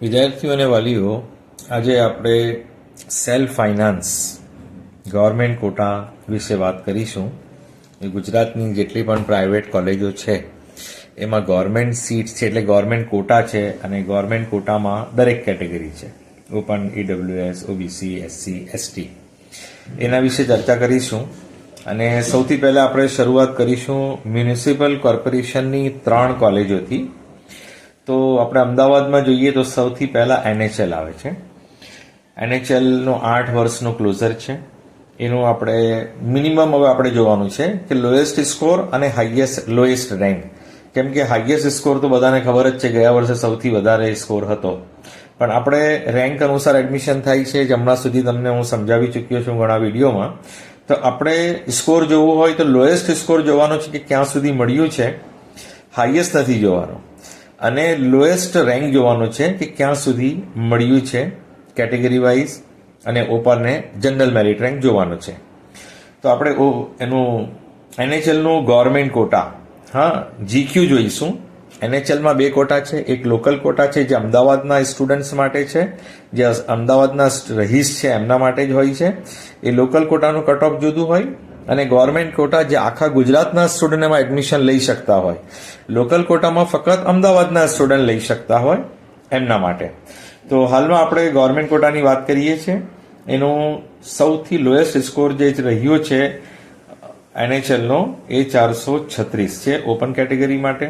વિદ્યાર્થીઓ અને વાલીઓ, આજે આપણે સેલ્ફ ફાઇનાન્સ ગવર્મેન્ટ કોટા વિશે વાત કરીશું. ગુજરાતની જેટલી પણ પ્રાઇવેટ કોલેજો છે એમાં ગવર્મેન્ટ સીટ છે, એટલે ગવર્મેન્ટ કોટા છે, અને ગવર્મેન્ટ કોટામાં દરેક કેટેગરી છે, open, EWS, OBC, SC, ST. એના વિશે ચર્ચા કરીશું. અને સૌથી પહેલા આપણે શરૂઆત કરીશું મ્યુનિસિપલ કોર્પોરેશનની 3 કોલેજોથી. તો આપણે અમદાવાદમાં જોઈએ તો સૌથી પહેલા NHL આવે છે. NHLનો 8 વર્ષનો ક્લોઝર છે. એનું આપણે મિનિમમ હવે આપણે જોવાનું છે કે લોએસ્ટ સ્કોર અને લોએસ્ટ રેન્ક. કેમ કે હાઈએસ્ટ સ્કોર તો બધાને ખબર જ છે, ગયા વર્ષે સૌથી વધારે સ્કોર હતો. પણ આપણે રેન્ક અનુસાર એડમિશન થાય છે, જે હમણાં સુધી તમને હું સમજાવી ચૂક્યો છું ઘણા વિડીયોમાં. તો આપણે સ્કોર જોવું હોય તો લોએસ્ટ સ્કોર જોવાનો છે કે ક્યાં સુધી મળ્યું છે, હાઈએસ્ટ નથી જોવાનો. અને લોએસ્ટ રેન્ક જોવાનો છે કે ક્યાં સુધી મળ્યું છે કેટેગરી વાઇઝ, અને ઓપન ને જનરલ મેરિટ રેન્ક જોવાનો છે. તો આપણે એનું NHLનું ગવર્મેન્ટ કોટા, GQ જોઈશું. NHLમાં 2 કોટા છે. એક લોકલ કોટા છે જે અમદાવાદના સ્ટુડન્ટ્સ માટે છે, જે અમદાવાદના રહીશ છે એમના માટે જ હોય છે. એ લોકલ કોટાનું કટ ઓફ જુદું હોય, અને ગવર્મેન્ટ કોટા જે આખા ગુજરાતના સ્ટુડન્ટ એમાં એડમિશન લઈ શકતા હોય. લોકલ કોટામાં ફક્ત અમદાવાદના સ્ટુડન્ટ લઈ શકતા હોય એમના માટે. તો હાલમાં આપણે ગવર્મેન્ટ કોટાની વાત કરીએ છીએ. એનો સૌથી લોએસ્ટ સ્કોર જે રહ્યો છે NHLનો એ 436 છે ઓપન કેટેગરી માટે,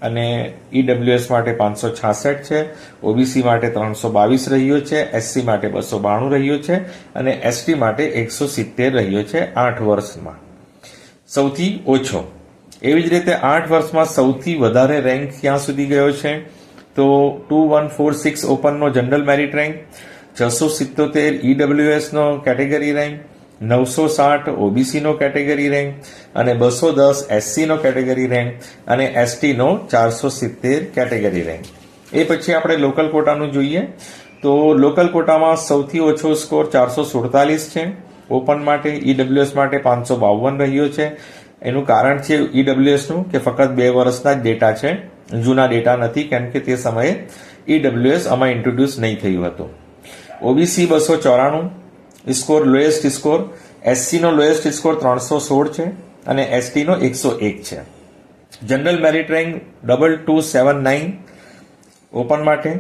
અને ઈડબ્લ્યુએસ માટે 566 છે, ઓબીસી માટે 322 રહ્યો છે, એસસી માટે 292 રહ્યો છે, અને એસટી માટે 170 રહ્યો છે 8 વર્ષમાં, સૌથી ઓછો. એવી જ રીતે 8 વર્ષમાં સૌથી વધારે રેન્ક ક્યાં સુધી ગયો છે તો 2146 ઓપનનો જનરલ મેરિટ રેન્ક, 677 ઈડબ્લ્યુએસનો કેટેગરી રેન્ક, 960 ઓબીસીનો કેટેગરી રેન્ક, અને 210 એસસીનો કેટેગરી રેન્ક, અને એસટીનો 470 કેટેગરી રેન્ક. એ પછી આપણે લોકલ કોટાનું જોઈએ તો લોકલ કોટામાં સૌથી ઓછો સ્કોર 447 છે ઓપન માટે, ઈડબ્લ્યુએસ માટે 552 રહ્યો છે. એનું કારણ છે ઈડબ્લ્યુએસનું કે ફક્ત 2 વર્ષના જ ડેટા છે, જૂના ડેટા નથી, કેમ કે તે સમયે ઈડબ્લ્યુએસ આમાં ઇન્ટ્રોડ્યુસ નહીં થયું હતું. ઓબીસી 294 સ્કોર લોએસ્ટ સ્કોર, એસસીનો લોએસ્ટ સ્કોર 316 છે, અને એસટીનો 101 છે. જનરલ મેરિટ રેન્ક 2279 ઓપન માટે,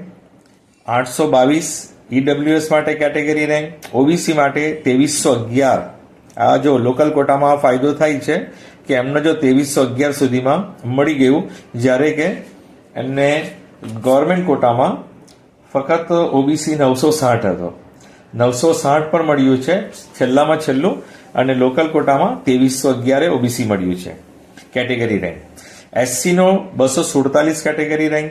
822 ઈડબ્લ્યુએસ માટે કેટેગરી રેન્ક, ઓબીસી માટે 2311. આ જો લોકલ કોટામાં ફાયદો થાય છે કે એમને જો 2311 સુધીમાં મળી ગયું, જ્યારે કે એમને ગવર્મેન્ટ કોટામાં ફક્ત ઓબીસી 960 હતો. 960 પણ મળ્યું છે છેલ્લામાં છેલ્લું, અને લોકલ કોટામાં 2311 ઓબીસી મળ્યું છે કેટેગરી રેન્ક. એસસીનો 247 કેટેગરી રેન્ક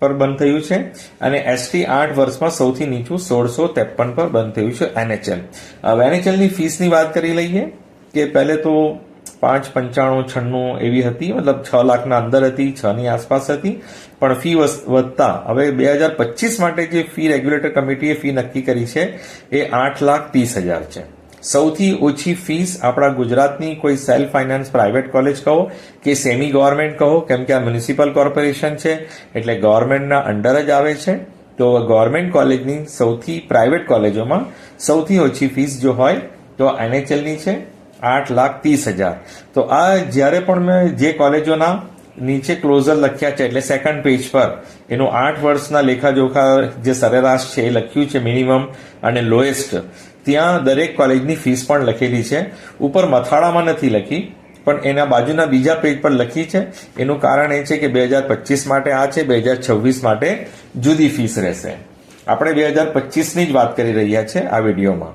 પર બંધ થયું છે, અને એસટી 8 વર્ષમાં સૌથી નીચું 1653 પર બંધ થયું છે NHL. હવે NHLની ફીસની વાત કરી લઈએ કે પહેલે તો 59596 એવી હતી, મતલબ 6 લાખના અંદર હતી, 6 ની આસપાસ હતી. પણ ફી વધતા હવે 2025 માટે જે ફી રેગ્યુલેટર કમિટીએ ફી નક્કી કરી છે એ 8,30,000 છે. સૌથી ઓછી ફીસ આપણા ગુજરાતની કોઈ સેલ્ફ ફાઇનાન્સ પ્રાઇવેટ કોલેજ કહો કે સેમી ગવર્મેન્ટ કહો, કેમ કે આ મ્યુનિસિપલ કોર્પોરેશન છે એટલે ગવર્મેન્ટના અંડર જ આવે છે. તો ગવર્મેન્ટ કોલેજની સૌથી પ્રાઇવેટ કોલેજોમાં સૌથી ઓછી ફીસ જો હોય તો NHLની છે 8,30,000. તો આ જ્યારે પણ મેં જે કોલેજોના નીચે ક્લોઝર લખ્યા છે, એટલે સેકન્ડ પેજ પર એનું 8 વર્ષના લેખાજોખા જે સરેરાશ છે એ લખ્યું છે, મિનિમમ અને લોએસ્ટ. ત્યાં દરેક કોલેજની ફીસ પણ લખેલી છે. ઉપર મથાળામાં નથી લખી, પણ એના બાજુના બીજા પેજ પર લખી છે. એનું કારણ એ છે કે 2025 માટે આ છે, 2026 માટે જુદી ફીસ રહેશે. આપણે 2025ની જ વાત કરી રહ્યા છે આ વિડીયોમાં.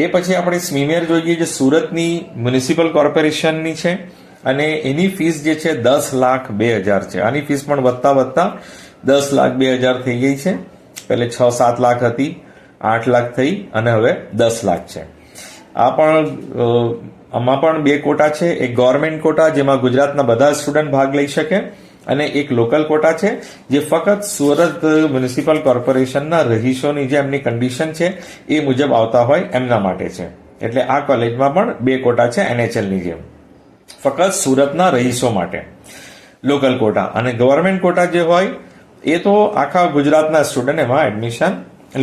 એ પછી આપણે સ્મીમેર જોઈએ, જે સુરતની મ્યુનિસિપલ કોર્પોરેશનની છે, અને એની ફીસ જે છે 10,02,000 છે. આની ફીસ પણ વધતા 10,02,000 થઈ ગઈ છે. પહેલે 6-7 લાખ હતી, 8 લાખ થઈ, અને હવે 10 લાખ છે. આમાં પણ 2 કોટા છે. એક ગવર્મેન્ટ કોટા જેમાં ગુજરાતના બધા સ્ટુડન્ટ ભાગ લઈ શકે, અને એક લોકલ કોટા છે જે ફક્ત સુરત મ્યુનિસિપલ કોર્પોરેશનના રહીશોની જે એમની કન્ડિશન છે એ મુજબ આવતા હોય એમના માટે છે. એટલે આ કોલેજમાં પણ 2 કોટા છે NHLની જેમ, ફક્ત સુરતના રહીશો માટે લોકલ કોટા. અને ગવર્મેન્ટ કોટા જે હોય એ તો આખા ગુજરાતના સ્ટુડન્ટ એમાં એડમિશન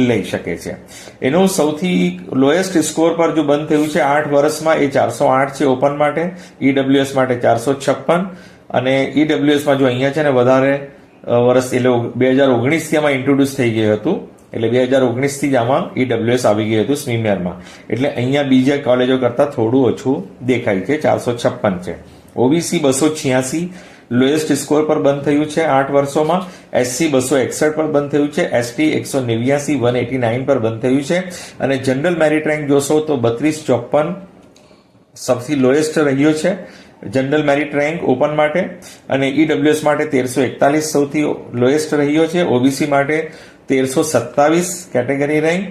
લઈ શકે છે. એનું સૌથી લોએસ્ટ સ્કોર પર જો બંધ થયું છે 8 વર્ષમાં એ 408 છે ઓપન માટે, ઈડબ્લ્યુએસ માટે 456 અને ઈડબ્લ્યુએસમાં જો અહીંયા છે ને વધારે વર્ષ એટલે 2019 થી આમાં ઇન્ટ્રોડ્યુસ થઈ ગયું હતું, એટલે 2019 થી જ આમાં ઈડબ્લ્યુએસ આવી ગયું હતું સ્વીમેરમાં, એટલે અહીંયા બીજા કોલેજો કરતા થોડું ઓછું દેખાય છે, 456 છે. ઓબીસી 286 લોએસ્ટ સ્કોર પર બંધ થયું છે 8 વર્ષોમાં, એસસી 261 પર બંધ થયું છે, એસટી 189 189 પર બંધ થયું છે અને જનરલ મેરિટ રેન્ક જોશો તો 3254 સૌથી લોએસ્ટ રહ્યો છે જનરલ મેરિટ રેન્ક ઓપન માટે, અને ઈડબ્લ્યુએસ માટે 1341 સૌથી લોએસ્ટ રહ્યો છે, ઓબીસી માટે 1327 કેટેગરી રેન્ક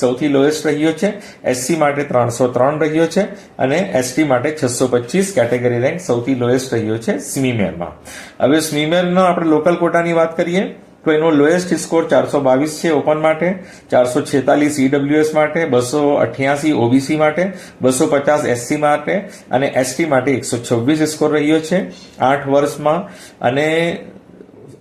સૌથી લોએસ્ટ રહ્યો છે, એસસી માટે 303 રહ્યો છે અને એસટી માટે 625 કેટેગરી રેન્ક સૌથી લોએસ્ટ રહ્યો છે સ્વીમેરમાં. હવે સ્વીમેરનો આપણે લોકલ કોટાની વાત કરીએ તો એનો લોએસ્ટ સ્કોર 422 છે ઓપન માટે, 446 ઈડબ્લ્યુએસ માટે, 288 ઓબીસી માટે, 250 એસસી માટે અને એસટી માટે 126 સ્કોર રહ્યો છે 8 વર્ષમાં, અને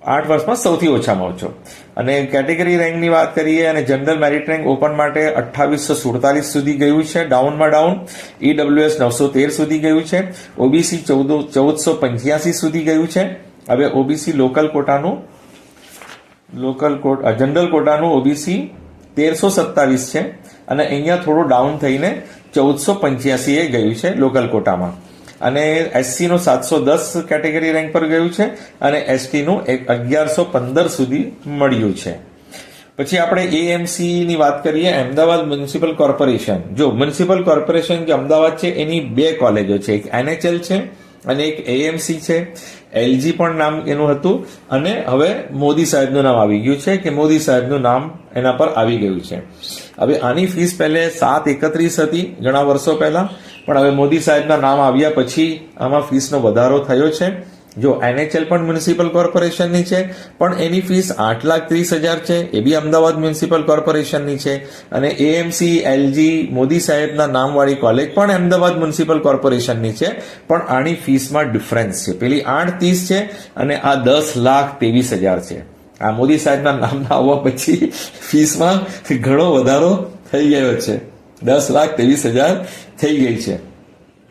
8 વર્ષમાં સૌથી ઓછામાં ઓછો. અને કેટેગરી રેન્કની વાત કરીએ અને જનરલ મેરિટ રેન્ક ઓપન માટે 2847 સુધી ગયું છે, ડાઉનમાં ડાઉન, ઈડબ્લ્યુએસ 913 સુધી ગયું છે, ઓબીસી 1485 સુધી ગયું છે. હવે ઓબીસી જનરલ કોટાનું ઓબીસી 1327 છે અને અહીંયા થોડું ડાઉન થઈને 1485 એ ગયું છે લોકલ કોટામાં, અને એસસી નું 710 કેટેગરી રેન્ક પર ગયું છે અને એસટી નું 1115 સુધી મળ્યું છે. પછી આપણે એએમસી ની વાત કરીએ, અમદાવાદ મ્યુનિસિપલ કોર્પોરેશન. જો મ્યુનિસિપલ કોર્પોરેશન જે અમદાવાદ છે એની 2 કોલેજો છે, એક એનએચએલ છે અને એક એએમસી છે. એલજી પણ નામ એનું હતું અને હવે મોદી સાહેબનું નામ આવી ગયું છે કે મોદી સાહેબનું નામ એના પર આવી ગયું છે. હવે આની ફીસ પહેલે 731 હતી ઘણા વર્ષો પહેલા, પણ હવે મોદી સાહેબના નામ આવ્યા પછી આમાં ફીસનો વધારો થયો છે. જો એનએચએલ પણ મ્યુનિસિપલ કોર્પોરેશનની છે પણ એની ફીસ 8,30,000 છે, એ બી અમદાવાદ મ્યુનિસિપલ કોર્પોરેશનની છે, અને એએમસી એલજી મોદી સાહેબના નામવાળી કોલેજ પણ અમદાવાદ મ્યુનિસિપલ કોર્પોરેશનની છે, પણ આની ફીસમાં ડિફરન્સ છે. પેલી 8,30 છે અને આ 10,23,000 છે. આ મોદી સાહેબના નામના આવવા પછી ફીસમાં ઘણો વધારો થઈ ગયો છે, 10,23,000 થઈ ગઈ છે.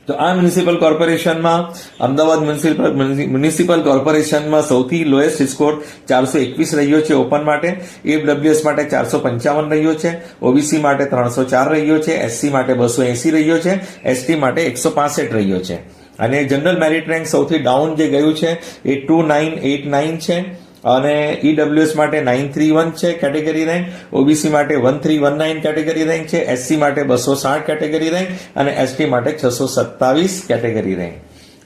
તો આ મ્યુનિસિપલ કોર્પોરેશનમાં અમદાવાદ મ્યુનિસિપલ કોર્પોરેશનમાં સૌથી લોએસ્ટ સ્કોર 421 રહ્યો છે ઓપન માટે, ઈડબ્લ્યુએસ માટે 455 રહ્યો છે, ઓબીસી માટે 304 રહ્યો છે, એસસી માટે 280 રહ્યો છે, એસટી માટે 165 રહ્યો છે. અને જનરલ મેરિટ રેન્ક સૌથી ડાઉન જે ગયું છે એ 2989 છે, અને ઈડબ્લ્યુએસ માટે 931 છે કેટેગરી રેન્ક, ઓબીસી માટે 1319 કેટેગરી રેન્ક છે, એસસી માટે 260 કેટેગરી રેન્ક અને એસટી માટે 627 કેટેગરી રેન્ક.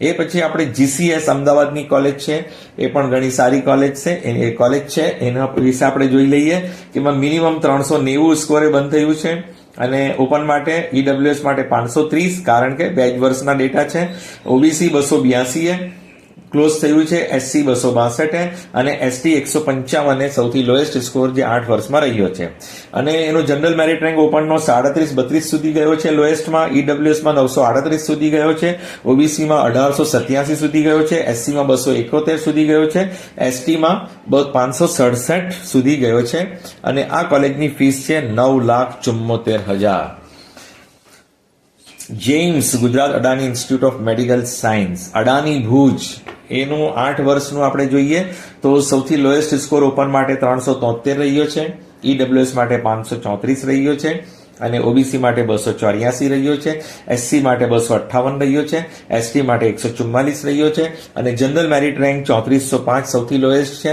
એ પછી આપણે જીસીએસ અમદાવાદની કોલેજ છે, એ પણ ઘણી સારી કોલેજ છે. એ કોલેજ છે એના વિશે આપણે જોઈ લઈએ કે એમાં મિનિમમ 390 સ્કોરે બંધ થયું છે, અને ઓપન માટે ઈડબ્લ્યુએસ માટે 530 કારણ કે 2 વર્ષના ડેટા છે, ઓબીસી 282 ક્લોઝ થયું છે, એસસી 262 અને એસટી 155 સૌથી લોએસ્ટ સ્કોર જે 8 વર્ષમાં રહ્યો છે. અને એનો જનરલ મેરિટ રેન્ક ઓપનનો 3732 સુધી ગયો છે લોએસ્ટમાં, ઈડબ્લ્યુએસમાં 938 સુધી ગયો છે, ઓબીસીમાં 1887 સુધી ગયો છે, એસસીમાં 271 સુધી ગયો છે, એસટીમાં 567 સુધી ગયો છે, અને આ કોલેજની ફીસ છે 9,74,000. James Gujarat Adani institute of medical science Adani Bhuj, એનું 8 વર્ષનું આપણે જોઈએ તો સૌથી લોએસ્ટ સ્કોર ઓપન માટે 373 રહ્યો છે, ઈડબ્લ્યુએસ માટે 534 રહ્યો છે, અને ઓબીસી માટે 284 રહ્યો છે, એસસી માટે 258 રહ્યો છે, એસટી માટે 144 રહ્યો છે, અને જનરલ મેરિટ રેન્ક 3405 સૌથી લોએસ્ટ છે,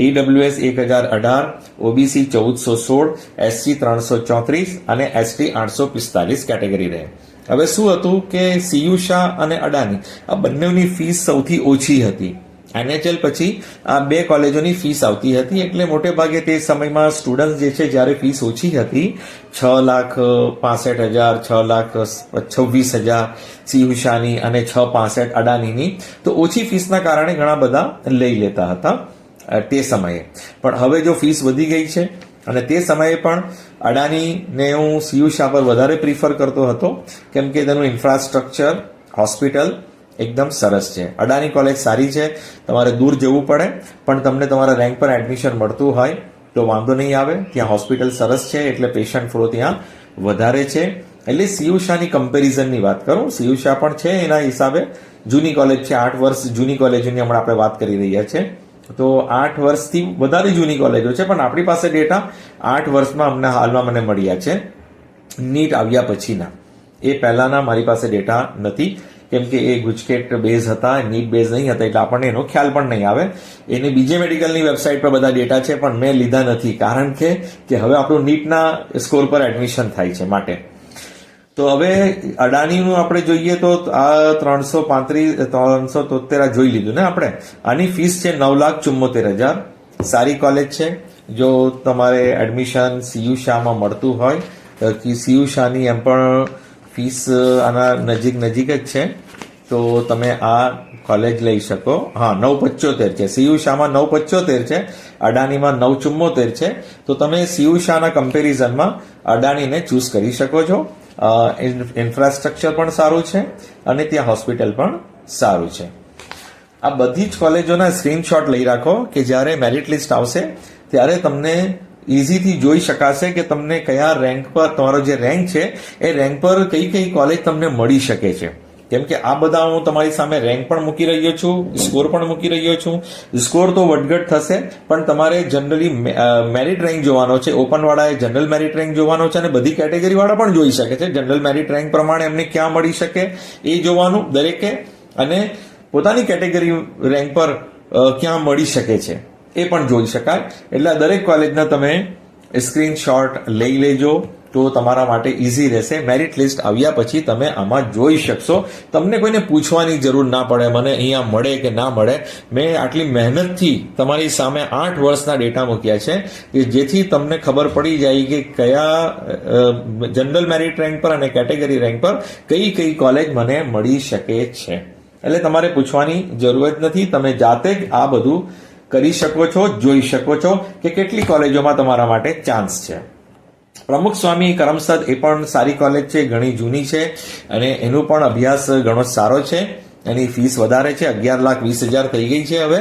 ઈડબ્લ્યુએસ 1018, ઓબીસી 1416, એસસી 334 અને એસટી 845 કેટેગરી રહે. હવે શું હતું કે સીયુ શાહ અને અડાની આ બંનેની ફીસ સૌથી ઓછી હતી. એનએચએલ પછી આ 2 કોલેજોની ફીસ આવતી હતી, એટલે મોટે ભાગે તે સમયમાં સ્ટુડન્ટ જે છે જ્યારે ફીસ ઓછી હતી 6,65,000 6,26,000 સીયુ શાહની અને 6,65 અડાનીની, તો ઓછી ફીસના કારણે ઘણા બધા લઈ લેતા હતા તે સમયે. પણ હવે જો ફીસ વધી ગઈ છે અને તે સમયે પણ અડાનીને હું સીયુ શાહ પર વધારે પ્રિફર કરતો હતો, કેમ કે તેનું ઇન્ફ્રાસ્ટ્રક્ચર, હોસ્પિટલ એકદમ સરસ છે. અડાની કોલેજ સારી છે, તમારે દૂર જવું પડે પણ તમને તમારા રેન્ક પર એડમિશન મળતું હોય તો વાંધો નહીં આવે. ત્યાં હોસ્પિટલ સરસ છે એટલે પેશન્ટ ફ્લો ત્યાં વધારે છે. એટલે સીયુ શાહની કમ્પેરિઝનની વાત કરું, સીયુ શાહ પણ છે એના હિસાબે જૂની કોલેજ છે, 8 વર્ષ જૂની કોલેજોની હમણાં આપણે વાત કરી રહ્યા છે. તો 8 વર્ષથી વધારે જૂની કોલેજો છે પણ આપણી પાસે ડેટા 8 વર્ષમાં અમને હાલમાં મને મળ્યા છે નીટ આવ્યા પછીના. એ પહેલાના મારી પાસે ડેટા નથી કેમ કે એ ગુજકેટ બેઝ હતા, નીટ બેઝ નહીં હતા એટલે આપણને એનો ખ્યાલ પણ નહીં આવે. એને બીજે મેડિકલની વેબસાઇટ પર બધા ડેટા છે પણ મેં લીધા નથી કારણ કે હવે આપણું નીટના સ્કોર પર એડમિશન થાય છે માટે. તો હવે અડાનીનું આપણે જોઈએ તો આ 373 જોઈ લીધું ને આપણે. આની ફીસ છે 9,74,000. સારી કોલેજ છે. જો તમારે એડમિશન સીયુ શાહમાં મળતું હોય તો સીયુ શાહની એમ પણ ફીસ આના નજીક જ છે તો તમે આ કોલેજ લઈ શકો. હા, 9,75 છે. સીયુ શાહમાં 9,75 છે, અડાનીમાં 9,74 છે. તો તમે સીયુ શાહના કમ્પેરિઝનમાં અડાનીને ચૂઝ કરી શકો છો. ઇન્ફ્રાસ્ટ્રક્ચર પણ સારું છે અને ત્યાં હોસ્પિટલ પણ સારું છે. આ બધી જ કોલેજોના સ્ક્રીનશોટ લઈ રાખો કે જ્યારે મેરિટ લિસ્ટ આવશે ત્યારે તમને ઇઝીથી જોઈ શકાશે કે તમને કયા રેન્ક પર તમારો જે રેન્ક છે એ રેન્ક પર કઈ કોલેજ તમને મળી શકે છે. કેમ કે આ બધા હું તમારી સામે રેન્ક પણ મૂકી રહ્યો છું, સ્કોર પણ મૂકી રહ્યો છું. સ્કોર તો વધઘટ થશે પણ તમારે જનરલી મેરિટ રેન્ક જોવાનો છે. ઓપન વાળાએ જનરલ મેરિટ રેન્ક જોવાનો છે અને બધી કેટેગરી વાળા પણ જોઈ શકે છે. જનરલ મેરિટ રેન્ક પ્રમાણે એમને ક્યાં મળી શકે એ જોવાનું દરેકે અને પોતાની કેટેગરી રેન્ક પર ક્યાં મળી શકે છે એ પણ જોઈ શકાય. એટલે દરેક કોલેજના તમે સ્ક્રીનશોટ લઈ લેજો તો તમારા માટે ઇઝી રહેશે. મેરિટ લિસ્ટ આવ્યા પછી તમે આમાં જોઈ શકશો. તમને કોઈને પૂછવાની જરૂર ના પડે મને અહીંયા મળે કે ના મળે. મેં આટલી મહેનતથી તમારી સામે 8 વર્ષના ડેટા મૂક્યા છે કે જેથી તમને ખબર પડી જાય કે કયા જનરલ મેરિટ રેન્ક પર અને કેટેગરી રેન્ક પર કઈ કોલેજ મને મળી શકે છે. એટલે તમારે પૂછવાની જરૂર જ નથી. તમે જાતે જ આ બધું કરી શકો છો, જોઈ શકો છો કે કેટલી કોલેજોમાં તમારા માટે ચાન્સ છે. પ્રમુખ સ્વામી કરમસદ એ પણ સારી કોલેજ છે, ઘણી જૂની છે અને એનું પણ અભ્યાસ ઘણો સારો છે. એની ફીસ વધારે છે, 11,20,000 થઈ ગઈ છે હવે.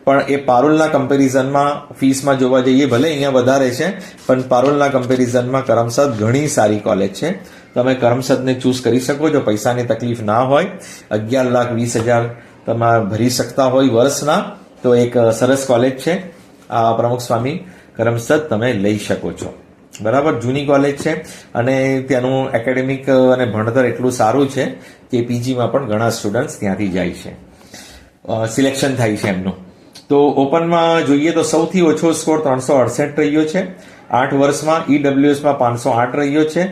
પણ એ પારુલના કમ્પેરિઝનમાં ફીસમાં જોવા જઈએ ભલે અહીંયા વધારે છે પણ પારુલના કમ્પેરિઝનમાં કરમસદ ઘણી સારી કોલેજ છે. તમે કરમસદને ચૂઝ કરી શકો છો. પૈસાની તકલીફ ના હોય, 11,20,000 તમે ભરી શકતા હોય વર્ષના તો એક સરસ કોલેજ છે. આ પ્રમુખ સ્વામી કરમસદ તમે લઈ શકો છો. બરાબર, જૂની કોલેજ છે અને ત્યાંનું એકેડેમિક અને ભણતર એટલું સારું છે કે પીજીમાં પણ ઘણા સ્ટુડન્ટ્સ ત્યાંથી જાય છે, સિલેક્શન થાય છે એમનું. તો ઓપનમાં જોઈએ તો સૌથી ઓછો સ્કોર 368 રહ્યો છે 8 વર્ષમાં. ઈડબ્લ્યુએસમાં 508 રહ્યો છે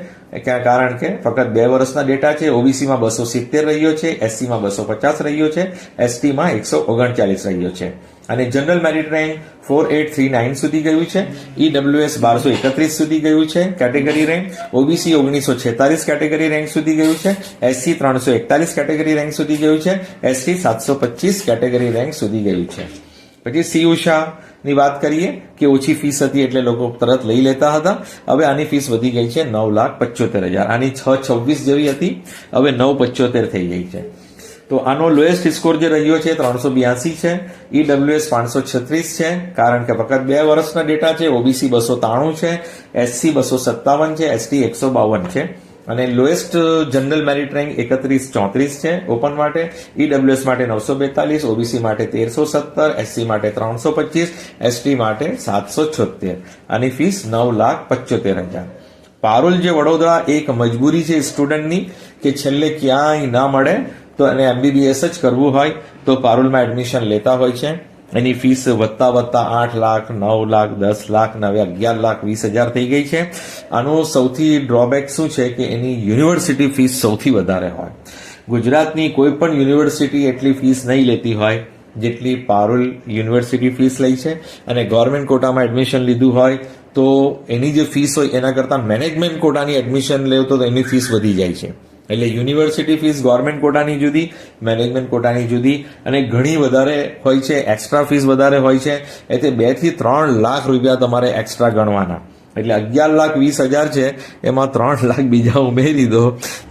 કારણ કે ફક્ત 2 વર્ષના ડેટા છે. ઓબીસીમાં 270 રહ્યો છે, એસસીમાં 250 રહ્યો છે, એસટીમાં 139 રહ્યો છે અને જનરલ મેરિટ રેન્ક 4839 સુધી ગયું છે. ઈડબ્લ્યુએસ 1231 સુધી ગયું છે category rank. OBC 1946 category rank સુધી ગયું છે. એસસી 341 કેટેગરી રેન્ક સુધી ગયું છે. એસટી 725 કેટેગરી રેન્ક સુધી ગયું છે. પછી સીયુ શાહની વાત કરીએ કે ઓછી ફીસ હતી એટલે લોકો તરત લઈ લેતા હતા. હવે આની ફીસ વધી ગઈ છે 9,75,000. આની 6,26 જેવી હતી, હવે 9,75 થઈ ગઈ છે. તો આનો લોએસ્ટ સ્કોર જે રહ્યો છે 382 છે. ઈડબ્લ્યુએસ 536 છે કારણ કે ફક્ત 2 વર્ષના ડેટા છે. ઓબીસી 293 છે, એસસી 257 છે, એસટી 152 છે અને લોએસ્ટ જનરલ મેરિટ રેન્ક 3134 છે ઓપન માટે. ઈડબ્લ્યુએસ માટે 942, ઓબીસી માટે 1317, એસસી માટે 325, એસટી માટે 776. આની ફીસ 9,75,000. પારુલ જે વડોદરા એક મજબૂરી છે સ્ટુડન્ટની કે છેલ્લે ક્યાંય ના મળે તો એને એમબીબીએસ જ કરવું હોય તો પારુલમાં એડમિશન લેતા હોય છે. એની ફીસ વધતા 8 લાખ, 9 લાખ, 10 લાખ, હવે 11,20,000 થઈ ગઈ છે. આનું સૌથી ડ્રોબેક શું છે કે એની યુનિવર્સિટી ફીસ સૌથી વધારે હોય. ગુજરાતની કોઈ પણ યુનિવર્સિટી એટલી ફીસ નહીં લેતી હોય જેટલી પારુલ યુનિવર્સિટી ફીસ લઈ છે અને ગવર્મેન્ટ કોટામાં એડમિશન લીધું હોય તો એની જે ફીસ હોય એના કરતાં મેનેજમેન્ટ કોટાની એડમિશન લેવ તો એની ફીસ વધી જાય છે. એટલે યુનિવર્સિટી ફીસ ગવર્મેન્ટ કોટાની જુદી, મેનેજમેન્ટ કોટાની જુદી અને ઘણી વધારે હોય છે. એક્સ્ટ્રા ફીસ વધારે હોય છે એટલે 2 થી 3 લાખ રૂપિયા તમારે એક્સ્ટ્રા ગણવાના. એટલે 11,20,000 છે, એમાં 3 લાખ બીજા ઉમેરી દો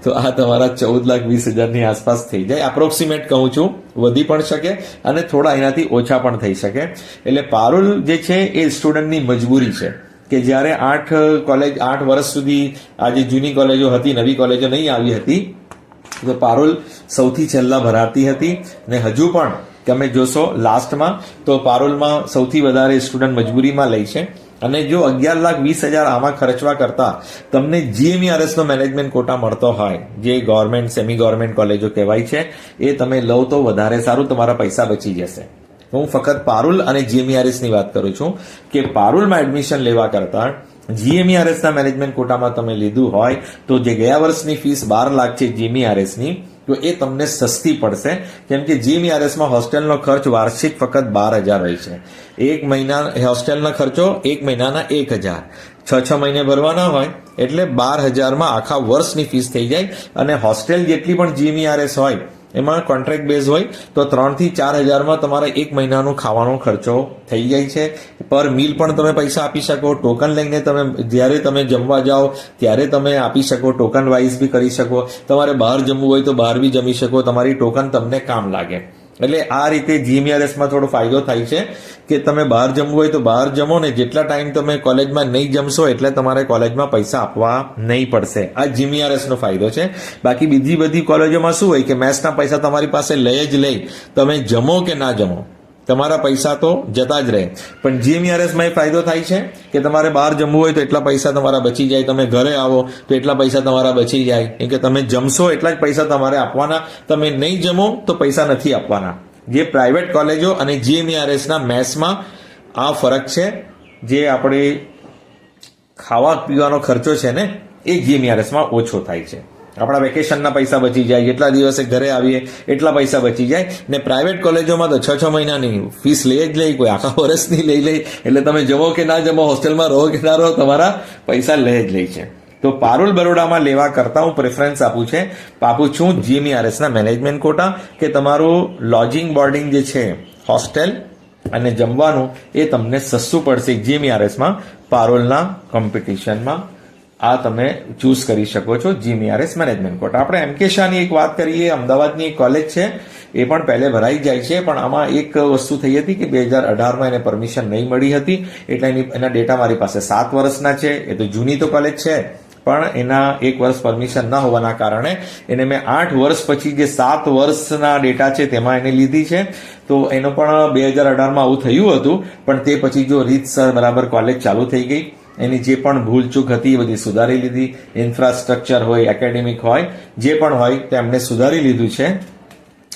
તો આ તમારા 14,20,000 આસપાસ થઈ જાય. એપ્રોક્સિમેટ કહું છું, વધી પણ શકે અને થોડા એનાથી ઓછા પણ થઈ શકે. એટલે પારુલ જે છે એ સ્ટુડન્ટની મજબૂરી છે કે જ્યારે 8 વર્ષ સુધી આ જે જૂની કોલેજો હતી, નવી કોલેજો નહીં આવી હતી, તો પારુલ સૌથી છેલ્લા ભરાતી હતી. ને હજુ પણ તમે જોશો લાસ્ટમાં તો પારુલમાં સૌથી વધારે સ્ટુડન્ટ મજબૂરીમાં લે છે. અને જો 11,20,000 આમાં ખર્ચવા કરતા તમને GMERS નો મેનેજમેન્ટ કોટા મળતો હોય, જે ગવર્મેન્ટ સેમી ગવર્મેન્ટ કોલેજો કહેવાય છે, એ તમે લો તો વધારે સારું, તમારા પૈસા બચી જશે. હું ફક્ત પારુલ અને GMERS ની વાત કરું છું કે પારુલમાં એડમિશન લેવા કરતા GMERS ના મેનેજમેન્ટ કોટામાં તમે લીધું હોય તો જે ગયા વર્ષની ફીસ 12 લાખ છે GMERS ની, તો એ તમને સસ્તી પડશે. કેમ કે GMERS માં હોસ્ટેલનો ખર્ચ વાર્ષિક ફક્ત 12,000 હોય છે. એક મહિના હોસ્ટેલનો ખર્ચો 1 મહિનાના 1,000, 6 મહિને ભરવાના હોય એટલે 12,000 આખા વર્ષની ફીસ થઈ જાય. અને હોસ્ટેલ જેટલી પણ GMERS હોય એમાં કોન્ટ્રાક્ટ બેઝ હોય તો 3 થી 4,000 તમારે 1 મહિનાનો ખાવાનો ખર્ચો થઈ જાય છે. પર મીલ પણ તમે પૈસા આપી શકો. ટોકન લઈને તમે જ્યારે તમે જમવા જાઓ ત્યારે તમે આપી શકો, ટોકન વાઇઝ બી કરી શકો. તમારે બહાર જમવું હોય તો બહાર બી જમી શકો, તમારી ટોકન તમને કામ લાગે. એટલે આ રીતે GMERSમાં થોડો ફાયદો થાય છે કે તમે બહાર જમવું હોય તો બહાર જમો ને જેટલા ટાઈમ તમે કોલેજમાં નહીં જમશો એટલે તમારે કોલેજમાં પૈસા આપવા નહીં પડશે. આ GMERS નો ફાયદો છે. બાકી બીજી બધી કોલેજોમાં શું હોય કે મેસના પૈસા તમારી પાસે લઈ જ લઈ, તમે જમો કે ના જમો તમારા પૈસા તો જતા જ રહે. પણ GMERSમાં એ ફાયદો થાય છે કે તમારે બહાર જમવું હોય તો એટલા પૈસા તમારા બચી જાય, તમે ઘરે આવો તો એટલા પૈસા તમારા બચી જાય. કેમ કે તમે જમશો એટલા જ પૈસા તમારે આપવાના, તમે નહીં જમો તો પૈસા નથી આપવાના. જે પ્રાઇવેટ કોલેજો અને GMERSના મેસમાં આ ફરક છે. જે આપણે ખાવા પીવાનો ખર્ચો છે ને એ GMERSમાં ઓછો થાય છે. આપણા વેકેશનના પૈસા બચી જાય, જેટલા દિવસે ઘરે આવીએ એટલા પૈસા બચી જાય. ને પ્રાઇવેટ કોલેજોમાં તો 6 મહિનાની ફીસ લઈ જ લઈ, કોઈ આખા વર્ષની લઈ લે. એટલે તમે જમો કે ના જમો, હોસ્ટેલમાં રહો કે ના રહો, તમારા પૈસા લઈ જ લે છે. તો પારુલ બરોડામાં લેવા કરતા હું પ્રેફરન્સ આપું છું GMERSના મેનેજમેન્ટ કોટા, કે તમારું લોજિંગ બોર્ડિંગ જે છે હોસ્ટેલ અને જમવાનું એ તમને સસ્તું પડશે GMERSમાં. પારુલના કોમ્પિટિશનમાં આ તમે ચૂઝ કરી શકો છો GMERS મેનેજમેન્ટ કોટા. આપણે MK શાહની એક વાત કરીએ, અમદાવાદની એક કોલેજ છે, એ પણ પહેલે ભરાઈ જાય છે. પણ આમાં એક વસ્તુ થઈ હતી કે 2018માં એને પરમિશન નહીં મળી હતી, એટલે એના ડેટા મારી પાસે 7 વર્ષના છે. એ તો જૂની તો કોલેજ છે પણ એના 1 વર્ષ પરમિશન ન હોવાના કારણે એને મેં 8 વર્ષ પછી જે 7 વર્ષના ડેટા છે તેમાં એને લીધી છે. તો એનો પણ 2018માં આવું થયું હતું, પણ તે પછી જો રીતસર બરાબર કોલેજ ચાલુ થઈ ગઈ, એની જે પણ ભૂલચૂક હતી એ બધી સુધારી લીધી. ઇન્ફ્રાસ્ટ્રક્ચર હોય, એકેડેમિક હોય, જે પણ હોય તે એમને સુધારી લીધું છે.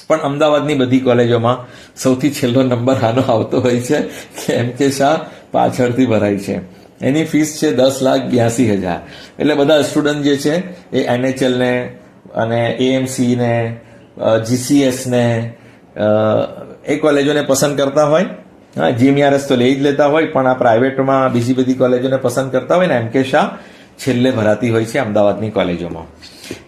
પણ અમદાવાદની બધી કોલેજોમાં સૌથી છેલ્લો નંબર આનો આવતો હોય છે કે MK શાહ પાછળથી ભરાય છે. એની ફીસ છે 10,82,000. એટલે બધા સ્ટુડન્ટ જે છે એ NHL ને અને AMC ને GCS ને એ કોલેજોને પસંદ કરતા હોય. હા, GMERS તો લઈ જ લેતા હોય, પણ આ પ્રાઇવેટમાં બીજી બધી કોલેજોને પસંદ કરતા હોય ને MK શાહ છેલ્લે ભરાતી હોય છે અમદાવાદની કોલેજોમાં.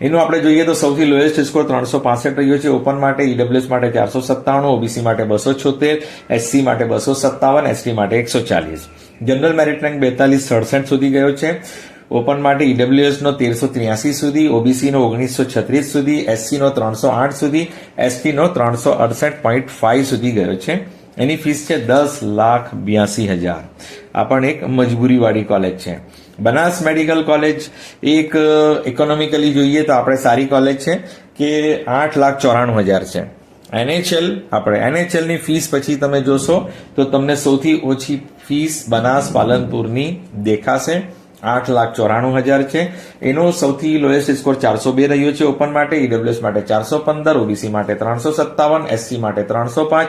એનું આપણે જોઈએ તો સૌથી લોએસ્ટ સ્કોર 365 રહ્યો છે. ઓપન માટે, EWS માટે 497, OBC માટે 276, SC માટે 257, ST માટે 140. જનરલ મેરિટ રેન્ક 4267 સુધી ગયો છે. ઓપન માટે EWS નો 1383 સુધી, OBC નો 1936 સુધી, SC નો 308 સુધી, ST નો 368.5 સુધી ગયો છે. એની ફીસ છે 10,82,000. આ પણ એક મજબૂરીવાળી કોલેજ છે. બનાસ મેડિકલ કોલેજ એક ઇકોનોમિકલી જોઈએ તો આપણે સારી કોલેજ છે કે 8,94,000 છે. NHL ની ફીસ પછી તમે જોશો તો તમને સૌથી ઓછી ફીસ બનાસ પાલનપુરની દેખાશે, 8,94,000 છે. એનો સૌથી લોએસ્ટ સ્કોર 402 રહ્યો છે ઓપન માટે, EWS માટે 415, OBC માટે 357, SC માટે 305,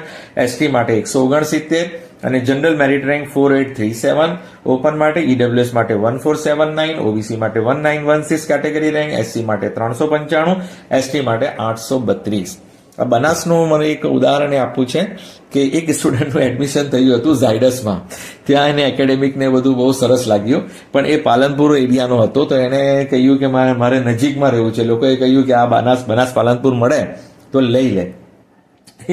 ST માટે 169 અને જનરલ મેરિટ રેન્ક 4837. ઓપન માટે, EWS માટે 1479, OBC માટે 1916 કેટેગરી રેન્ક, SC માટે 395, ST માટે 832. આ બનાસનું મને એક ઉદાહરણ આપવું છે કે એક સ્ટુડન્ટનું એડમિશન થયું હતું ઝાયડસમાં. ત્યાં એને એકેડેમિક ને બધું બહુ સરસ લાગ્યું, પણ એ પાલનપુર એરિયાનો હતો. તો એને કહ્યું કે મારે નજીકમાં રહેવું છે. લોકોએ કહ્યું કે આ બનાસ પાલનપુર મળે તો લઈ લે.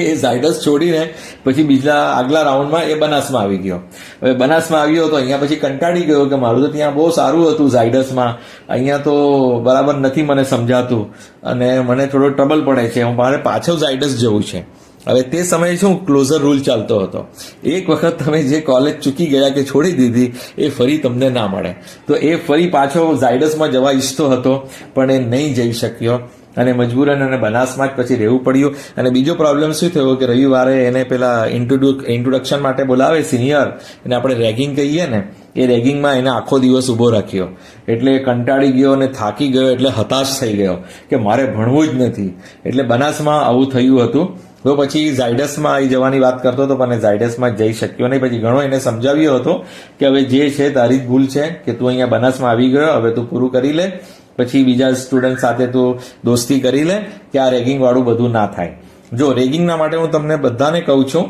એ ઝાયડસ છોડીને પછી બીજા આગલા રાઉન્ડમાં એ બનાસમાં આવી ગયો. હવે બનાસમાં આવ્યો તો અહીંયા પછી કંટાળી ગયો કે મારું તો ત્યાં બહુ સારું હતું ઝાયડસમાં, અહીંયા તો બરાબર નથી મને સમજાતું અને મને થોડો ટ્રબલ પડે છે, મારે પાછો ઝાયડસ જવું છે. હવે તે સમયે શું ક્લોઝર રૂલ ચાલતો હતો, એક વખત તમે જે કોલેજ ચૂકી ગયા કે છોડી દીધી એ ફરી તમને ના મળે. તો એ ફરી પાછો ઝાયડસમાં જવા ઈચ્છતો હતો પણ એ નહીં જઈ શક્યો અને મજબૂરન અને બનાસમાં જ પછી રહેવું પડ્યું. અને બીજો પ્રોબ્લેમ શું થયો કે રવિવારે એને પેલા ઇન્ટ્રોડક્શન માટે બોલાવે સિનિયર, અને આપણે રેગિંગ કહીએ ને, એ રેગિંગમાં એને આખો દિવસ ઊભો રાખ્યો. એટલે કંટાળી ગયો અને થાકી ગયો, એટલે હતાશ થઈ ગયો કે મારે ભણવું જ નથી. એટલે બનાસમાં આવું થયું હતું. તો પછી ઝાયડસમાં આવી જવાની વાત કરતો હતો પણ ઝાયડસમાં જઈ શક્યો નહીં. પછી ઘણો એને સમજાવ્યો હતો કે હવે જે છે તારી જ ભૂલ છે કે તું અહીંયા બનાસમાં આવી ગયો, હવે તું પૂરું કરી લે, પછી બીજા સ્ટુડન્ટ સાથે તું દોસ્તી કરી લે કે આ રેગિંગ વાળું બધું ના થાય. જો રેગિંગના માટે હું તમને બધાને કહું છું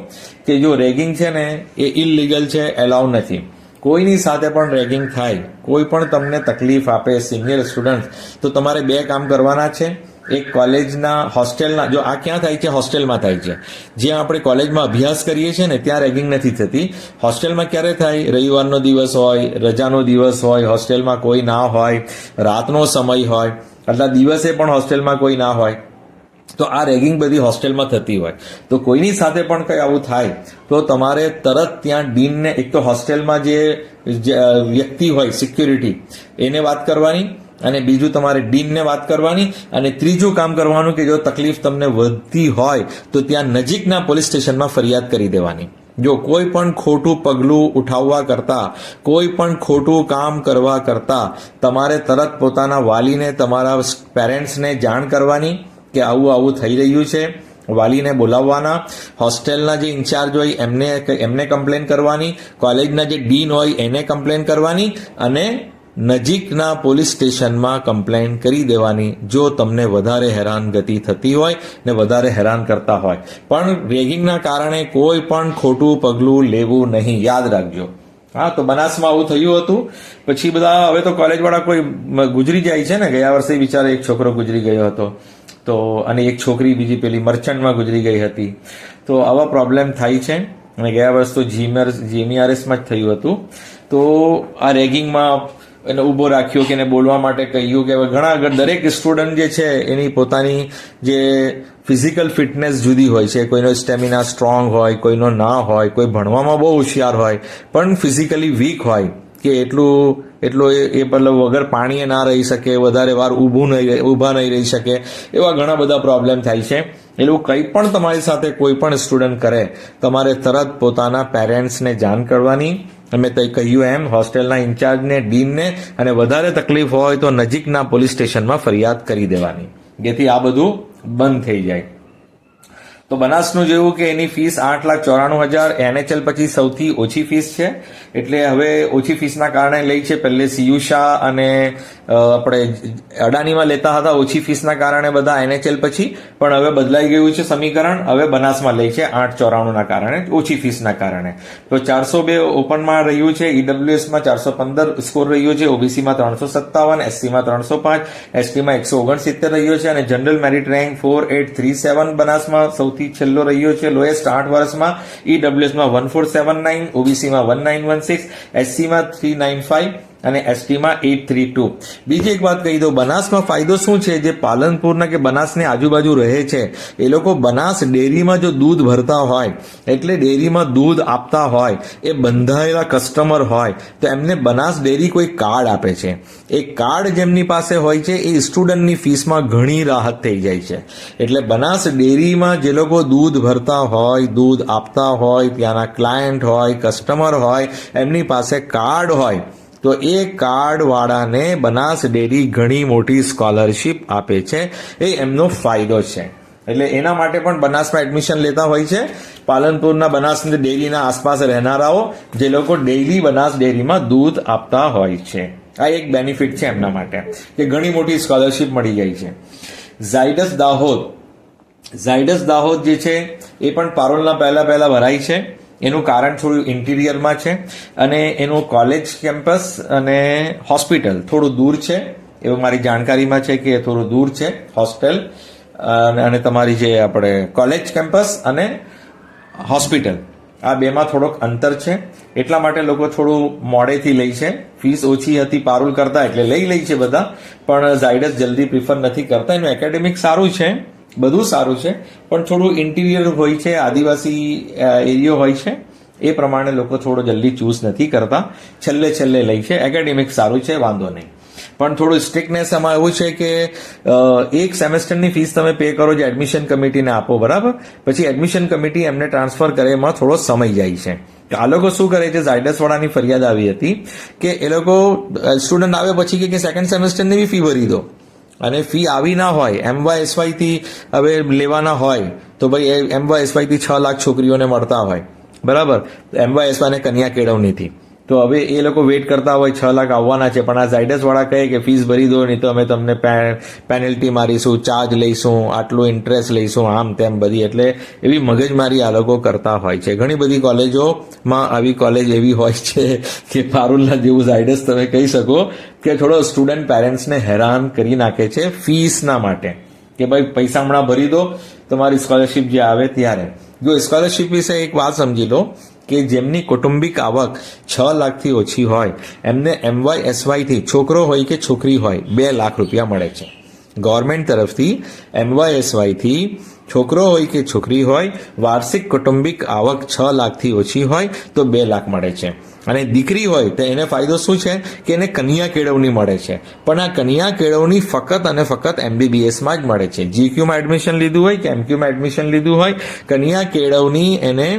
કે જો રેગિંગ છે ને એ ઇલીગલ છે, એલાઉ નથી. કોઈની સાથે પણ રેગિંગ થાય, કોઈ પણ તમને તકલીફ આપે સિનિયર સ્ટુડન્ટ, તો તમારે બે કામ કરવાના છે. એક કોલેજના હોસ્ટેલના, જો આ ક્યાં થાય છે, હોસ્ટેલમાં થાય છે. જ્યાં આપણે કોલેજમાં અભ્યાસ કરીએ છીએ ને ત્યાં રેગિંગ નથી થતી. હોસ્ટેલમાં ક્યારે થાય? રવિવારનો દિવસ હોય, રજાનો દિવસ હોય, હોસ્ટેલમાં કોઈ ના હોય, રાતનો સમય હોય, એટલે દિવસે પણ હોસ્ટેલમાં કોઈ ના હોય, તો આ રેગિંગ બધી હોસ્ટેલમાં થતી હોય. તો કોઈની સાથે પણ કંઈ આવું થાય તો તમારે તરત ત્યાં ડીનને, એક તો હોસ્ટેલમાં જે વ્યક્તિ હોય સિક્યુરિટી, એને વાત કરવાની, અને બીજું તમારે ડીનને વાત કરવાની, અને ત્રીજું કામ કરવાનું કે જો તકલીફ તમને વધતી હોય તો ત્યાં નજીકના પોલીસ સ્ટેશનમાં ફરિયાદ કરી દેવાની. જો કોઈ પણ ખોટું પગલું ઉઠાવવા કરતા, કોઈ પણ ખોટું કામ કરવા કરતા તમારે તરત પોતાના વાલીને, તમારા પેરેન્ટ્સને જાણ કરવાની કે આવું આવું થઈ રહ્યું છે. વાલીને બોલાવવાના, હોસ્ટેલના જે ઇન્ચાર્જ હોય એમને કમ્પ્લેન કરવાની, કોલેજના જે ડીન હોય એને કમ્પ્લેન કરવાની, અને નજીકના પોલીસ સ્ટેશનમાં કમ્પ્લેન કરી દેવાની જો તમને વધારે હેરાનગતિ થતી હોય ને વધારે હેરાન કરતા હોય. પણ રેગિંગના કારણે કોઈ પણ ખોટું પગલું લેવું નહીં, યાદ રાખજો. હા, તો બનાસમાં આવું થયું હતું. પછી બધા હવે તો કોલેજવાળા કોઈ ગુજરી જાય છે ને, ગયા વર્ષે બિચારો એક છોકરો ગુજરી ગયો હતો, તો અને એક છોકરી બીજી પેલી મર્ચન્ટમાં ગુજરી ગઈ હતી. તો આવા પ્રોબ્લેમ થાય છે. અને ગયા વર્ષ તો જીએમઈઆરએસમાં જ થયું હતું. તો આ રેગિંગમાં એને ઊભો રાખ્યો કે એને બોલવા માટે કહ્યું કે ઘણા દરેક સ્ટુડન્ટ જે છે એની પોતાની જે ફિઝિકલ ફિટનેસ જુદી હોય છે. કોઈનો સ્ટેમિના સ્ટ્રોંગ હોય, કોઈનો ના હોય, કોઈ ભણવામાં બહુ હોશિયાર હોય પણ ફિઝિકલી વીક હોય કે એટલો એ મતલબ વગર પાણીએ ના રહી શકે, વધારે વાર ઊભા નહીં રહી શકે, એવા ઘણા બધા પ્રોબ્લેમ થાય છે. એવું કંઈ પણ તમારી સાથે કોઈ પણ સ્ટુડન્ટ કરે, તમારે તરત પોતાના પેરેન્ટ્સને જાણ કરવાની. મેં તે કહ્યું એમ હોસ્ટેલના ઇન્ચાર્જને, ડીનને, અને વધારે તકલીફ હોય તો નજીકના પોલીસ સ્ટેશનમાં ફરિયાદ કરી દેવાની, જેથી આ બધું બંધ થઈ જાય. તો બનાસનું જેવું કે એની ફીસ 8,94,000, NHL પછી સૌથી ઓછી ફીસ છે. એટલે હવે ઓછી ફીસના કારણે લઈ છે. પહેલે સીયુ શાહ અને આપણે અડાનીમાં લેતા હતા ઓછી ફીસના કારણે બધા NHL પછી, પણ હવે બદલાઈ ગયું છે સમીકરણ. હવે બનાસમાં લઈ છે 8,94,000ના કારણે, ઓછી ફીસના કારણે. તો 402 ઓપનમાં રહ્યું છે, ઈડબ્લ્યુએસમાં 415 સ્કોર રહ્યો છે, ઓબીસીમાં 357, SCમાં 305, STમાં 169 રહ્યો છે, અને જનરલ મેરિટ રેન્ક 4837 બનાસમાં સૌથી છેલ્લો રહ્યો છે, લોએસ્ટ 8 વર્ષમાં. ઈડબ્લ્યુએસમાં 1479, ઓબીસીમાં 1916, SCમાં 395 અને STમાં 832. બીજી એક વાત કહી દઉં, બનાસમાં ફાયદો શું છે? જે પાલનપુરના કે બનાસની આજુબાજુ રહે છે એ લોકો બનાસ ડેરીમાં જો દૂધ ભરતા હોય, એટલે ડેરીમાં દૂધ આપતા હોય, એ બંધાયેલા કસ્ટમર હોય, તો એમને બનાસ ડેરી કોઈ કાર્ડ આપે છે. એ કાર્ડ જેમની પાસે હોય છે એ સ્ટુડન્ટની ફીસમાં ઘણી રાહત થઈ જાય છે. એટલે બનાસ ડેરીમાં જે લોકો દૂધ ભરતા હોય, દૂધ આપતા હોય, ત્યાંના ક્લાયન્ટ હોય, કસ્ટમર હોય, એમની પાસે કાર્ડ હોય, તો એ કાર્ડવાળાને બનાસ ડેરી ઘણી મોટી સ્કોલરશિપ આપે છે. એ એમનો ફાયદો છે. એટલે એના માટે પણ બનાસમાં એડમિશન લેતા હોય છે પાલનપુરના બનાસ ડેરીના આસપાસ રહેનારાઓ, જે લોકો ડેઈલી બનાસ ડેરીમાં દૂધ આપતા હોય છે. આ એક બેનિફિટ છે એમના માટે કે ઘણી મોટી સ્કોલરશિપ મળી જાય છે. ઝાયડસ દાહોદ જે છે એ પણ પારોલના પહેલા ભરાય છે. એનું કારણ થોડું ઇન્ટિરિયરમાં છે, અને એનું કોલેજ કેમ્પસ અને હોસ્પિટલ થોડું દૂર છે, એવું મારી જાણકારીમાં છે કે થોડું દૂર છે હોસ્ટેલ. અને તમારી જે આપણે કોલેજ કેમ્પસ અને હોસ્પિટલ આ બેમાં થોડોક અંતર છે, એટલા માટે લોકો થોડું મોડેથી લે છે. ફીસ ઓછી હતી પારુલ કરતા એટલે લઈ છે બધા, પણ ઝાયડસ જલ્દી પ્રિફર નથી કરતા. એનું એકેડેમિક સારું છે, બધું સારું છે, પણ થોડું ઇન્ટિરિયર હોય છે, આદિવાસી એરિયો હોય છે, એ પ્રમાણે લોકો થોડો જલ્દી ચૂઝ નથી કરતા, છેલ્લે લે છે. એકેડેમિક સારું છે, વાંધો નહીં, પણ થોડું સ્ટ્રિક્ટનેસ એમાં એવું છે કે એક સેમેસ્ટરની ફીસ તમે પે કરો જે એડમિશન કમિટીને આપો, બરાબર, પછી એડમિશન કમિટી એમને ટ્રાન્સફર કરે, એમાં થોડો સમય જાય છે. આ લોકો શું કરે છે, ઝાયડસ વાળાની ફરિયાદ આવી હતી કે એ લોકો સ્ટુડન્ટ આવે પછી કે સેકન્ડ સેમેસ્ટરની બી ફી ભરી દો, અને ફી આવી ના હોય, MYSY થી હવે લેવાના હોય તો ભાઈ MYSY થી 6 લાખ છોકરીઓને મળતા હોય, બરાબર, MYSY ને કન્યા કેળવણીથી, તો હવે એ લોકો વેઇટ કરતા હોય 6 લાખ આવવાના છે, પણ આ ઝાયડસ વાળા કહે કે ફીસ ભરી દો, નહીં તો અમે તમને પેનલ્ટી મારીશું, ચાર્જ લઈશું, આટલું ઇન્ટરેસ્ટ લઈશું, આમ તેમ બધી, એટલે એવી મગજમારી આ લોકો કરતા હોય છે. ઘણી બધી કોલેજોમાં આવી કોલેજ એવી હોય છે કે પારુલના જેવું ઝાયડસ તમે કહી શકો કે થોડો સ્ટુડન્ટ પેરેન્ટ્સને હેરાન કરી નાખે છે ફીસના માટે, કે ભાઈ પૈસા હમણાં ભરી દો તમારી સ્કોલરશીપ જે આવે ત્યારે. જો સ્કોલરશીપ વિશે એક વાત સમજી લો કે જેમની કૌટુંબિક આવક 6 લાખથી ઓછી હોય એમને MYSY થી, છોકરો હોય કે છોકરી હોય, 2 લાખ રૂપિયા મળે છે ગવર્મેન્ટ તરફથી. MYSY થી છોકરો હોય કે છોકરી હોય, વાર્ષિક કૌટુંબિક આવક 6 લાખથી ઓછી હોય તો 2 લાખ મળે છે. અને દીકરી હોય તો એને ફાયદો શું છે કે એને કન્યા કેળવણી મળે છે, પણ આ કન્યા કેળવણી ફક્ત અને ફક્ત MBBSમાં જ મળે છે. GQમાં એડમિશન લીધું હોય કે MQમાં એડમિશન લીધું હોય, કન્યા કેળવણી એને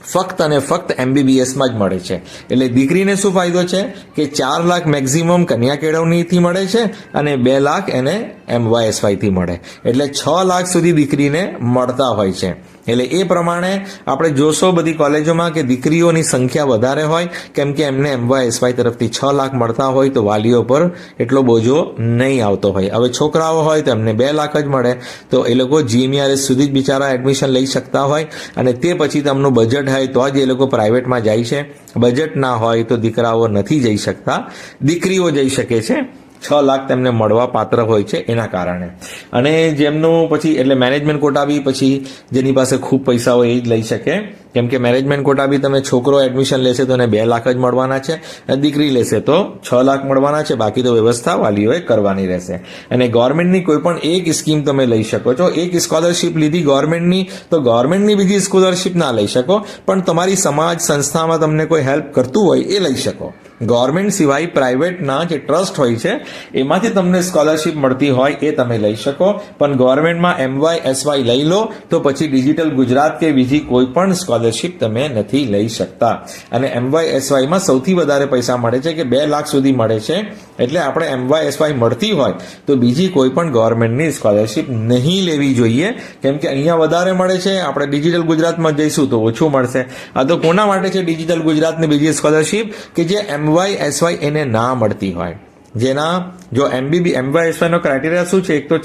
ફક્ત અને ફક્ત MBBSમાં જ મળે છે. એટલે દીકરીને શું ફાયદો છે કે 4 લાખ મેક્ઝિમમ કન્યા કેળવણીથી મળે છે અને 2 લાખ એને MYSY થી મળે, એટલે 6 લાખ સુધી દીકરીને મળતા હોય છે. એટલે એ પ્રમાણે આપણે જોશો બધી કોલેજોમાં કે દીકરીઓની સંખ્યા વધારે હોય, કેમ કે એમને MYSY તરફથી 6 લાખ મળતા હોય તો વાલીઓ પર એટલો બોજો નહીં આવતો હોય. હવે છોકરાઓ હોય તો એમને 2 લાખ જ મળે, તો એ લોકો GMERS સુધી જ બિચારા એડમિશન લઈ શકતા હોય, અને તે પછી તેમનું બજેટ હોય તો જ એ લોકો પ્રાઇવેટમાં જાય છે. બજેટ ના હોય તો દીકરાઓ નથી જઈ શકતા, દીકરીઓ જઈ શકે છે. 6 લાખ તેમને મળવા પાત્ર હોય છે એના કારણે. અને જેમનું પછી એટલે મેનેજમેન્ટ કોટા બી પછી જેની પાસે ખૂબ પૈસા હોય એ જ લઈ શકે, કેમ કે મેનેજમેન્ટ કોટા બી તમે છોકરો એડમિશન લેશે તો એને 2 લાખ જ મળવાના છે, અને દીકરી લેશે તો 6 લાખ મળવાના છે, બાકી તો વ્યવસ્થા વાલીઓએ કરવાની રહેશે. અને ગવર્મેન્ટની કોઈ પણ એક સ્કીમ તમે લઈ શકો છો. એક સ્કોલરશીપ લીધી ગવર્મેન્ટની તો ગવર્મેન્ટની બીજી સ્કોલરશીપ ના લઈ શકો, પણ તમારી સમાજ સંસ્થામાં તમને કોઈ હેલ્પ કરતું હોય એ લઈ શકો. ગવર્મેન્ટ સિવાય પ્રાઇવેટના જે ટ્રસ્ટ હોય છે એમાંથી તમને સ્કોલરશીપ મળતી હોય એ તમે લઈ શકો, પણ ગવર્મેન્ટમાં MYSY લઈ લો તો પછી ડિજિટલ ગુજરાત કે બીજી કોઈ પણ સ્કોલરશીપ તમે નથી લઈ શકતા. અને MYSYમાં સૌથી વધારે પૈસા મળે છે કે 2 લાખ સુધી મળે છે, એટલે આપણે MYSY મળતી હોય તો બીજી કોઈ પણ ગવર્મેન્ટની સ્કોલરશીપ નહીં લેવી જોઈએ, કેમ કે અહીંયા વધારે મળે છે. આપણે ડિજિટલ ગુજરાતમાં જઈશું તો ઓછું મળશે. આ તો કોના માટે છે ડિજિટલ ગુજરાતની બીજી સ્કોલરશીપ કે જે MYSY એને ના મળતી હોય, જેના જો MYSY નો ક્રાઇટેરિયા શું છે, એક તો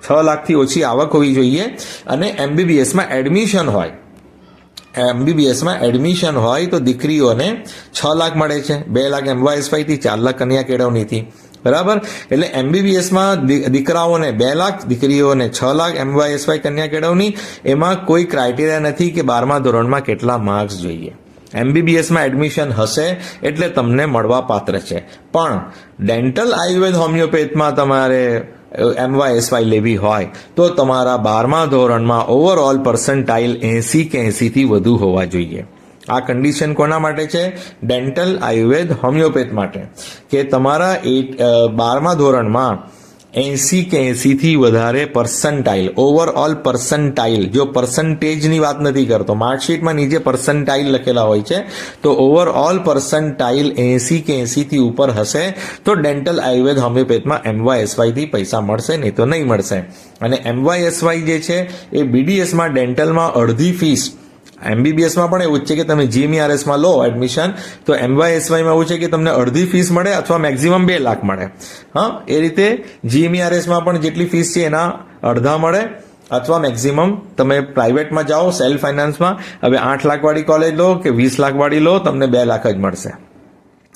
6 લાખથી ઓછી આવક હોવી જોઈએ, અને MBBSમાં એડમિશન હોય. MBBSમાં એડમિશન હોય તો દીકરીઓને 6 લાખ મળે છે, 2 લાખ MYSY થી, 4 લાખ કન્યા કેળવણીથી, બરાબર. એટલે MBBSમાં દીકરાઓને 2 લાખ, દીકરીઓને 6 લાખ MYSY કન્યા કેળવણી. એમાં કોઈ ક્રાઇટેરિયા નથી કે 12મા ધોરણમાં કેટલા માર્ક્સ જોઈએ. MBBSમાં એડમિશન હશે એટલે તમને મળવા પાત્ર છે, પણ ડેન્ટલ આયુર્વેદ હોમિયોપેથમાં તમારે MYSY લેવી હોય તો તમારા 12મા ધોરણમાં ઓવરઓલ પર્સન્ટાઇલ 80 કે 80 થી વધુ હોવા જોઈએ. આ કન્ડિશન કોના માટે છે? ડેન્ટલ આયુર્વેદ હોમિયોપેથ માટે, કે તમારા 12મા ધોરણમાં 80 કે 80 થી વધારે પર્સન્ટાઇલ, ઓવરઓલ પર્સન્ટાઇલ, જો પર્સન્ટેજની વાત નથી કરતો, માર્કશીટમાં નીચે પર્સન્ટાઇલ લખેલા હોય છે, તો ઓવરઓલ પર્સન્ટાઇલ 80 કે 80 થી ઉપર હશે તો ડેન્ટલ આયુર્વેદ હોમિયોપેથમાં MYSY થી પૈસા મળશે, નહીં તો નહીં મળશે. અને MYSY જે છે એ BDSમાં ડેન્ટલમાં અડધી ફીસ, MBBSમાં પણ એવું જ છે કે તમે GMERSમાં લો એડમિશન તો MYSYમાં એવું છે કે તમને અડધી ફીસ મળે અથવા મેક્ઝિમમ 2 લાખ મળે. હા, એ રીતે GMERSમાં પણ જેટલી ફીસ છે એના અડધા મળે, અથવા મેક્ઝિમમ તમે પ્રાઇવેટમાં જાઓ સેલ્ફ ફાઇનાન્સમાં, હવે 8 લાખ વાળી કોલેજ લો કે 20 લાખ વાળી લો, તમને 2 લાખ જ મળશે.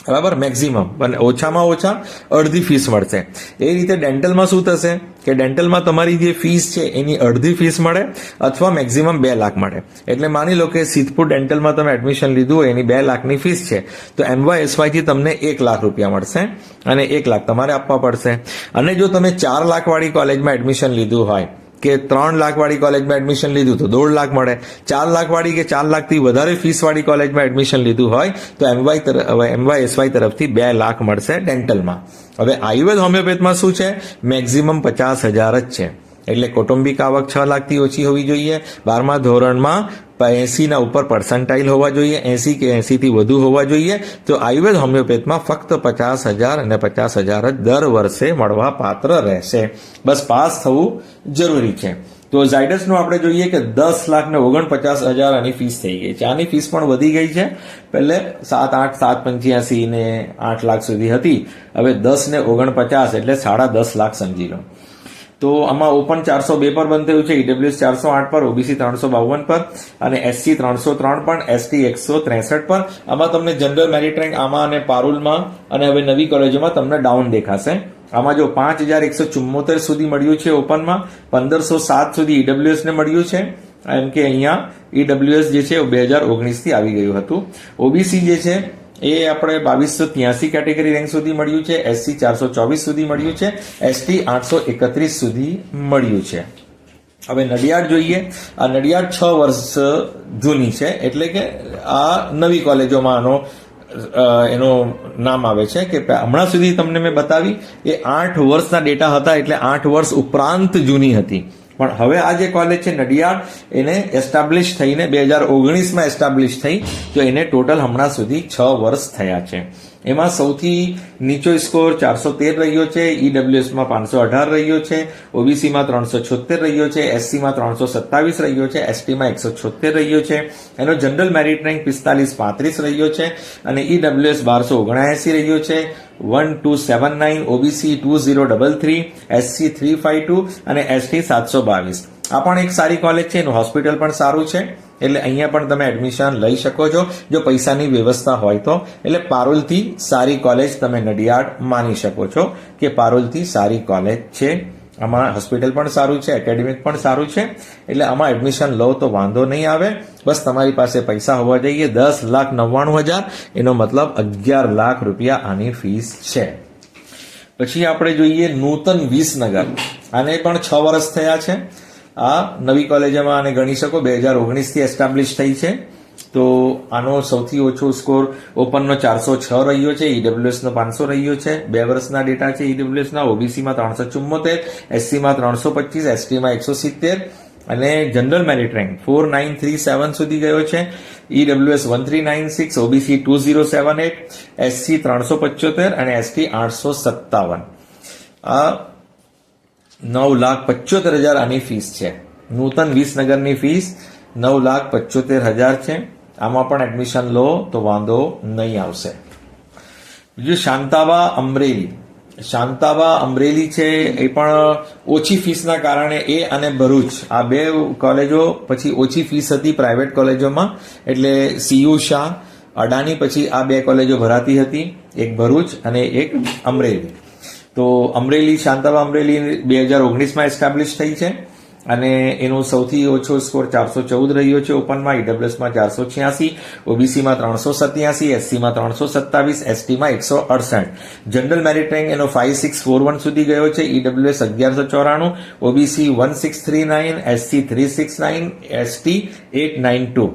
બરાબર, મેક્સિમમ અને ઓછામાં ઓછા અડધી ફીસ મળશે. એ રીતે ડેન્ટલમાં શું થશે કે ડેન્ટલમાં તમારી જે ફીસ છે એની અડધી ફીસ મળે અથવા મેક્સિમમ 2 લાખ મળે. એટલે માની લો કે સિદ્ધપુર ડેન્ટલમાં તમે એડમિશન લીધું હોય, એની 2 લાખની ફીસ છે, તો MYSY થી તમને 1 લાખ રૂપિયા મળશે અને 1 લાખ તમારે આપવા પડશે. અને જો તમે 4 લાખ વાળી કોલેજમાં એડમિશન લીધું હોય કે 3 લાખ વાળી કોલેજમાં એડમિશન લીધું તો 1.5 લાખ મળે. 4 લાખ વાળી કે 4 લાખથી વધારે ફીસ વાળી કોલેજમાં એડમિશન લીધું હોય તો MYSY તરફથી 2 લાખ મળશે ડેન્ટલમાં. હવે આયુર્વેદ હોમિયોપેથમાં શું છે, મેક્સિમમ 50,000 જ છે. એટલે કૌટુંબિક આવક 6 લાખથી ઓછી હોવી જોઈએ. 12મા ધોરણમાં 80 ના ઉપર પર્સન્ટાઇલ હોવા જોઈએ, 80 કે 80 થી વધુ હોવા જોઈએ. તો આયુર્વેદ હોમિયોપેથમાં ફક્ત 50,000 અને 50,000 જ દર વર્ષે મળવા પાત્ર રહેશે. બસ પાસ થવું જરૂરી છે. તો ઝાયડસનું આપણે જોઈએ કે 10,49,000 આની ફીસ થઈ ગઈ છે. આની ફીસ પણ વધી ગઈ છે. પહેલે 7,85 ને 8 લાખ સુધી હતી, હવે 10 ને 49 એટલે 10.5 લાખ સમજી લો. તો આમાં ઓપન 402 પર બંધ થયું છે, EWS 408 પર, OBC 352 પર અને SC 303 પર, ST 163 પર. આમાં તમને જનરલ મેરિટ રેન્ક આમાં અને પારુલમાં અને હવે નવી કોલેજોમાં તમને ડાઉન દેખાશે. આમાં જો 5,174 સુધી મળ્યું છે ઓપનમાં, 1,507 સુધી EWS ને મળ્યું છે. એમ કે અહીંયા EWS જે છે 2019 થી આવી ગયું હતું. OBC જે છે એ આપણે 2283 કેટેગરી રેન્ક સુધી મળ્યું છે, SC 424 સુધી મળ્યું છે, ST 831 સુધી મળ્યું છે. હવે નડિયાદ જોઈએ. આ નડિયાદ 6 વર્ષ જૂની છે, એટલે કે આ નવી કોલેજોમાં એનું નામ આવે છે કે હમણાં સુધી તમને મેં બતાવી એ 8 વર્ષના ડેટા હતા, એટલે 8 વર્ષ ઉપરાંત જૂની હતી. પણ હવે આ જે કોલેજ છે નડિયાદ, એને એસ્ટાબ્લિશ થઈને 2019માં એસ્ટાબ્લિશ થઈ, તો એને ટોટલ હમણાં સુધી 6 વર્ષ થયા છે. એમાં સૌથી નીચો સ્કોર 413 રહ્યો છે, EWSમાં 518 રહ્યો છે, OBCમાં 376 રહ્યો છે, SCમાં 327 રહ્યો છે, STમાં 176 રહ્યો છે. એનો જનરલ મેરિટ રેન્ક 4535 રહ્યો છે અને EWS 1279 રહ્યો છે, 1279, OBC 2033, SC 352 અને ST 722. આ પણ એક સારી કોલેજ છે, એનું હોસ્પિટલ પણ સારું છે, એટલે અહીંયા પણ તમે એડમિશન લઈ શકો છો જો પૈસાની વ્યવસ્થા હોય તો. એટલે પારુલથી સારી કોલેજ તમે નડિયાદ માની શકો છો કે પારુલથી સારી કોલેજ છે. આમાં હોસ્પિટલ પણ સારું છે, એકેડેમિક પણ સારું છે, એટલે આમાં એડમિશન લો તો વાંધો નહીં આવે. બસ તમારી પાસે પૈસા હોવા જોઈએ. 10,99,000 એનો મતલબ 11 લાખ રૂપિયા આની ફીસ છે. પછી આપણે જોઈએ નૂતન વિસનગર. આને પણ 6 વર્ષ થયા છે. આ નવી કોલેજમાં આને ગણી શકો, 2019 થી એસ્ટાબ્લિશ થઈ છે. તો આનો સૌથી ઓછો સ્કોર ઓપનનો 406 રહ્યો છે, EWS નો 500 રહ્યો છે. 2 વર્ષના ડેટા છે EWS ના. OBCમાં 374, SCમાં 325, STમાં 170 અને જનરલ મેરિટ રેન્ક 4937 સુધી ગયો છે. EWS 1396, OBC 2078, SC 375 અને ST 857. આ 9,75,000 આની ફીસ છે. નૂતન વિસનગરની ફીસ 9,75,000 છે. આમાં પણ એડમિશન લો તો વાંધો નહીં આવશે. બીજું શાંતાબા અમરેલી. શાંતાબા અમરેલી છે, એ પણ ઓછી ફીસના કારણે એ અને ભરૂચ આ 2 કોલેજો પછી ઓછી ફીસ હતી પ્રાઇવેટ કોલેજોમાં, એટલે CU શાહ, અડાની પછી આ 2 કોલેજો ભરાતી હતી, એક ભરૂચ અને એક અમરેલી. તો અમરેલી, શાંતાબા અમરેલી 2019માં એસ્ટાબ્લિશ થઈ છે અને એનો સૌથી ઓછો સ્કોર 414 રહ્યો છે ઓપનમાં, EWSમાં 486, OBCમાં 387, SCમાં 327, STમાં 168. જનરલ મેરિટ રેન્ક એનો 5641 સુધી ગયો છે, EWS 1194, OBC 1639, SC 369, ST 892.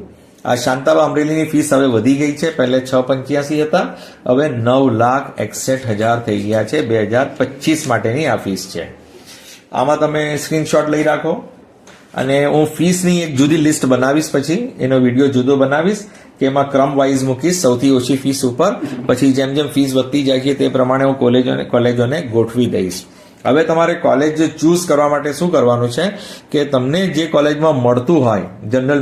આ શાંતાબા અમરેલીની ફીસ હવે વધી ગઈ છે. પહેલે 685 હતા, હવે 9,61,000 થઈ ગયા છે. 2025 માટેની આ ફીસ છે. આમાં તમે સ્ક્રીનશોટ લઈ રાખો અને હું ફીસની એક જુદી લિસ્ટ બનાવીશ, પછી એનો વિડીયો જુદો બનાવીશ કે એમાં ક્રમ વાઇઝ મૂકીશ, સૌથી ઓછી ફીસ ઉપર, પછી જેમ જેમ ફીસ વધતી જાય છે તે પ્રમાણે હું કોલેજોને ગોઠવી દઈશ. હવે તમારે કોલેજ ચૂઝ કરવા માટે શું કરવાનું છે કે તમને જે કોલેજમાં મળતું હોય જનરલ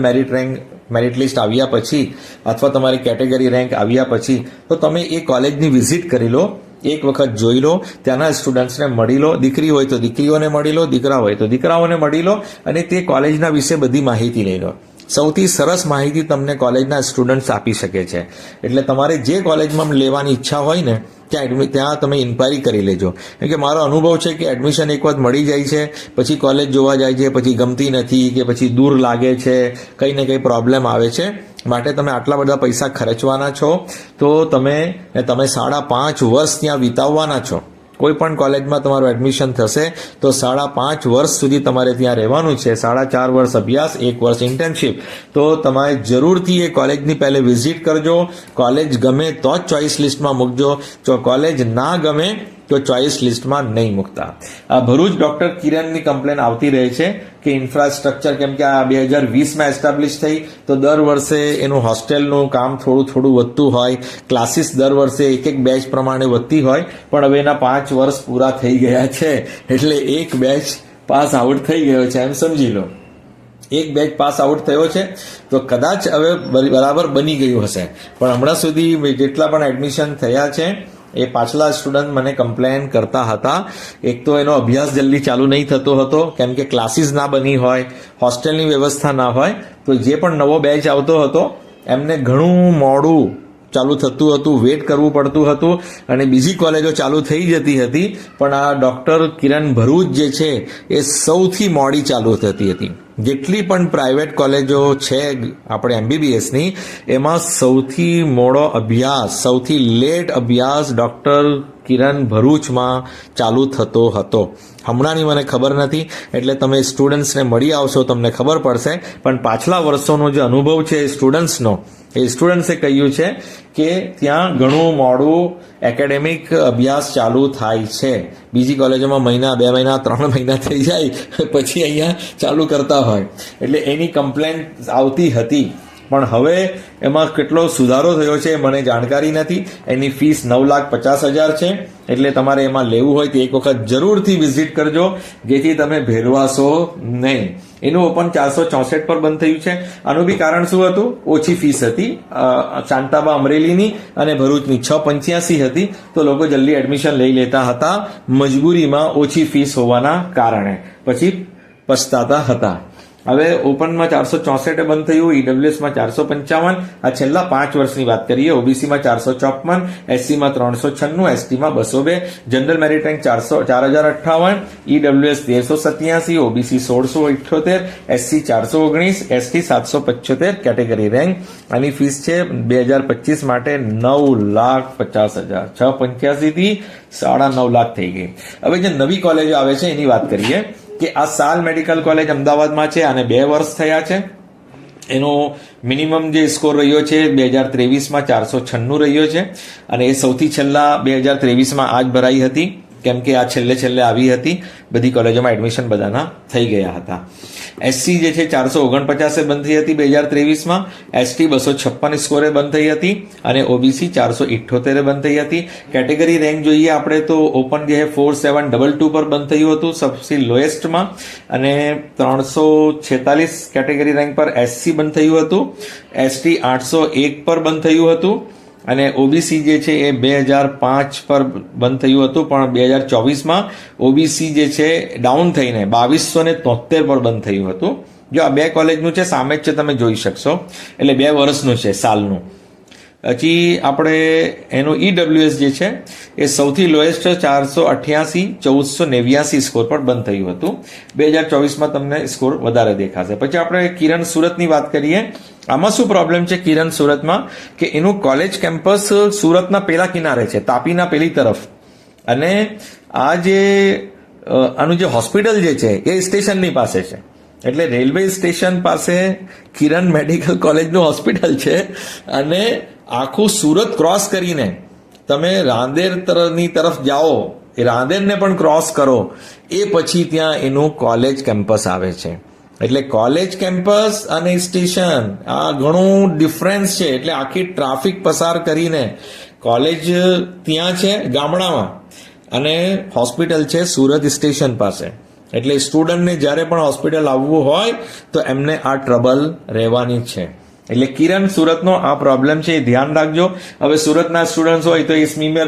મેરિટ લિસ્ટ આવ્યા પછી અથવા તમારી કેટેગરી રેન્ક આવ્યા પછી, તો તમે એ કોલેજની વિઝિટ કરી લો, એક વખત જોઈ લો, ત્યાંના સ્ટુડન્ટ્સને મળી લો. દીકરી હોય તો દીકરીઓને મળી લો, દીકરા હોય તો દીકરાઓને મળી લો અને તે કોલેજના વિશે બધી માહિતી લઈ લો. સૌથી સરસ માહિતી તમને કોલેજના સ્ટુડન્ટ્સ આપી શકે છે. એટલે તમારે જે કોલેજમાં લેવાની ઈચ્છા હોય ને ત્યાં તમે ઇન્ક્વાયરી કરી લેજો. કેમ કે મારો અનુભવ છે કે એડમિશન એક વખત મળી જાય છે, પછી કોલેજ જોવા જાય છે, પછી ગમતી નથી કે પછી દૂર લાગે છે, કંઈ ને કંઈ પ્રોબ્લેમ આવે છે. માટે તમે આટલા બધા પૈસા ખર્ચવાના છો તો તમે 5.5 વર્ષ ત્યાં વિતાવવાના છો. કોઈ પણ કોલેજમાં તમારું એડમિશન થશે તો 5.5 વર્ષ સુધી તમારે ત્યાં રહેવાનું છે. 4.5 વર્ષ અભ્યાસ, 1 વર્ષ ઇન્ટર્નશીપ. તો તમારે જરૂરથી એ કોલેજની પહેલે વિઝિટ કરજો. કોલેજ ગમે તો જ ચોઇસ લિસ્ટમાં મૂકજો. જો કોલેજ ના ગમે તો ચોઇસ લિસ્ટમાં નહીં મૂકતા. આ ભરૂચ ડોક્ટર કિરણની કમ્પ્લેન આવતી રહે છે કે ઇન્ફ્રાસ્ટ્રક્ચર, કેમ કે આ 2020માં એસ્ટાબ્લિશ થઈ તો દર વર્ષે એનું હોસ્ટેલનું કામ થોડું વધતું હોય, ક્લાસીસ દર વર્ષે એક બેચ પ્રમાણે વધતી હોય, પણ હવે એના 5 વર્ષ પૂરા થઈ ગયા છે એટલે એક બેચ પાસ આઉટ થઈ ગયો છે એમ સમજી લો. એક બેચ પાસ આઉટ થયો છે તો કદાચ હવે બરાબર બની ગયું હશે, પણ હમણાં સુધી જેટલા પણ એડમિશન થયા છે એ પાછલા સ્ટુડન્ટ મને કમ્પ્લેન કરતા હતા. એક તો એનો અભ્યાસ જલ્દી ચાલુ નહીં થતો હતો કેમ કે ક્લાસીસ ના બની હોય, હોસ્ટેલની વ્યવસ્થા ના હોય, તો જે પણ નવો બેચ આવતો હતો એમને ઘણું મોડું ચાલુ થતું હતું, વેટ કરવું પડતું હતું અને બીજી કોલેજો ચાલુ થઈ જતી હતી. પણ આ ડોક્ટર કિરણ ભરૂચ જે છે એ સૌથી મોડી ચાલુ થતી હતી. જેટલી પણ પ્રાઇવેટ કોલેજો છે આપણે MBBSની, એમાં સૌથી મોડો અભ્યાસ, સૌથી લેટ અભ્યાસ ડોક્ટર કિરણ ભરૂચમાં ચાલુ થતો હતો. હમણાંની મને ખબર નથી, એટલે તમે સ્ટુડન્ટ્સને મળી આવશો તમને ખબર પડશે. પણ પાછલા વર્ષોનો જે અનુભવ છે સ્ટુડન્ટ્સનો, એ સ્ટુડન્ટ્સે કહ્યું છે કે ત્યાં ઘણું મોડું એકેડેમિક અભ્યાસ ચાલુ થાય છે. બીજી કોલેજોમાં મહિના, 2 મહિના, 3 મહિના થઈ જાય પછી અહીંયા ચાલુ કરતા હોય. એટલે એની કમ્પ્લેન આવતી હતી. પણ હવે એમાં કેટલો સુધારો થયો છે મને જાણકારી નથી. એની ફીસ 9,50,000 છે. એટલે તમારે એમાં લેવું હોય તો એક વખત જરૂરથી વિઝિટ કરજો, જેથી તમે ભેરવાશો નહીં. એનું ઓપન 464 પર બંધ થયું છે. આનું બી કારણ શું હતું? ઓછી ફીસ હતી. શાંતાબા અમરેલીની અને ભરૂચની 685 હતી, તો લોકો જલ્દી એડમિશન લઈ લેતા હતા મજબૂરીમાં, ઓછી ફીસ હોવાના કારણે. પછી પછતાતા હતા. હવે ઓપનમાં 464 બંધ થયું, EWSમાં 455, આ છેલ્લા 5 વર્ષની વાત કરીએ. OBCમાં 454, SCમાં 396, STમાં 202, general merit rank 4058, EWS 1387, OBC 1678, SC 419, ST 775 category rank. આની ફીસ છે 2025 માટે 9,50,000. 685 થી 9.5 લાખ થઈ ગઈ. હવે જે નવી કોલેજો આવે છે એની વાત કરીએ કે આ સાલ મેડિકલ કોલેજ અમદાવાદમાં છે, આને 2 વર્ષ થયા છે. એનો મિનિમમ જે સ્કોર રહ્યો છે 2023માં 496 રહ્યો છે અને એ સૌથી છેલ્લા 2023માં આજ ભરાઈ હતી, કેમ કે આ છેલ્લે આવી હતી. બધી કોલેજોમાં એડમિશન બધાના થઈ ગયા હતા. SC જે છે 449 બંધ થઈ હતી 2023માં, ST 256 સ્કોરે બંધ થઈ હતી અને OBC 478 બંધ થઈ હતી. કેટેગરી રેન્ક જોઈએ આપણે તો ઓપન જે છે 4722 પર બંધ થયું હતું સૌથી લોએસ્ટમાં, અને 346 કેટેગરી રેન્ક પર SC બંધ થયું હતું, ST 801 પર બંધ થયું હતું અને OBC જે છે એ 2005 પર બંધ થયું હતું. પણ 2024માં OBC જે છે ડાઉન થઈને 2273 પર બંધ થયું હતું. જો આ 2 કોલેજનું છે, સામે જ છે, તમે જોઈ શકશો. એટલે 2 વર્ષનું છે સાલનું. પછી આપણે એનું EWS જે છે એ સૌથી લોએસ્ટ 488, 1489 સ્કોર પર બંધ થયું હતું. 2024માં તમને સ્કોર વધારે દેખાશે. પછી આપણે કિરણ સુરતની વાત કરીએ. આમાં શું પ્રોબ્લેમ છે કિરણ સુરતમાં કે એનું કોલેજ કેમ્પસ સુરતના પેલા કિનારે છે, તાપીના પેલી તરફ, અને આ જે આનું જે હોસ્પિટલ જે છે એ સ્ટેશનની પાસે છે. એટલે રેલવે સ્ટેશન પાસે કિરણ મેડિકલ કોલેજનું હોસ્પિટલ છે અને આખું સુરત ક્રોસ કરીને તમે રાંદેરની તરફ જાઓ, એ રાંદેરને પણ ક્રોસ કરો, એ પછી ત્યાં એનું કોલેજ કેમ્પસ આવે છે. એટલે કોલેજ કેમ્પસ અને સ્ટેશન આ ઘણું ડિફરન્સ છે. એટલે આખી ટ્રાફિક પસાર કરીને કોલેજ ત્યાં છે ગામડામાં અને હોસ્પિટલ છે સુરત સ્ટેશન પાસે. એટલે સ્ટુડન્ટને જ્યારે પણ હોસ્પિટલ આવવું હોય તો એમને આ ટ્રબલ રહેવાની છે. એટલે કિરણ સુરતનો આ પ્રોબ્લેમ છે, એ ધ્યાન રાખજો. હવે સુરતના સ્ટુડન્ટ હોય તો એ સ્મીમેર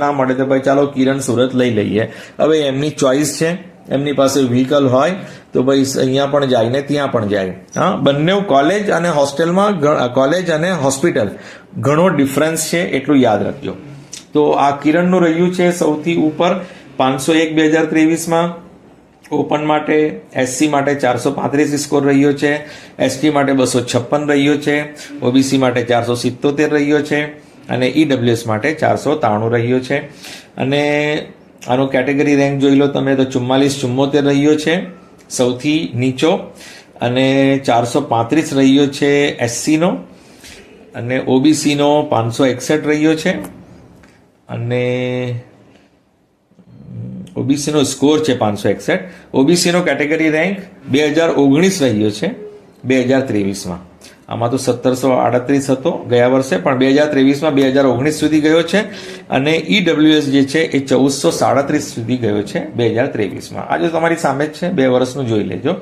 ના મળે તો ભાઈ ચાલો કિરણ સુરત લઈ લઈએ. હવે એમની ચોઇસ છે, એમની પાસે વ્હીકલ હોય તો ભાઈ અહીંયા પણ જાય ને ત્યાં પણ જાય. હા, બંને કોલેજ અને હોસ્ટેલમાં, કોલેજ અને હોસ્પિટલ ઘણો ડિફરન્સ છે, એટલું યાદ રાખજો. તો આ કિરણનું રહ્યું છે સૌથી ઉપર 501 2023માં. ઓપન માટે એસસી માટે 435 સ્કોર રહ્યો છે, એસટી માટે 256 રહ્યો છે, ઓબીસી માટે 477 રહ્યો છે અને ઈડબ્લ્યુએસ માટે 493 રહ્યો છે. અને આનો કેટેગરી રેન્ક જોઈ લો તમે તો 44-74 રહ્યો છે સૌથી નીચો, અને 435 રહ્યો છે એસસીનો, અને ઓબીસીનો 561 રહ્યો છે, અને ઓબીસીનો સ્કોર છે 561. ઓબીસીનો કેટેગરી રેન્ક 2019 રહ્યો છે 2023માં. આમાં તો 1738 હતો ગયા વર્ષે, પણ 2023માં 2019 સુધી ગયો છે, અને ઈડબ્લ્યુએસ જે છે એ 1437 સુધી ગયો છે 2023માં. આ જો તમારી સામે જ છે, 2 વર્ષનું જોઈ લેજો.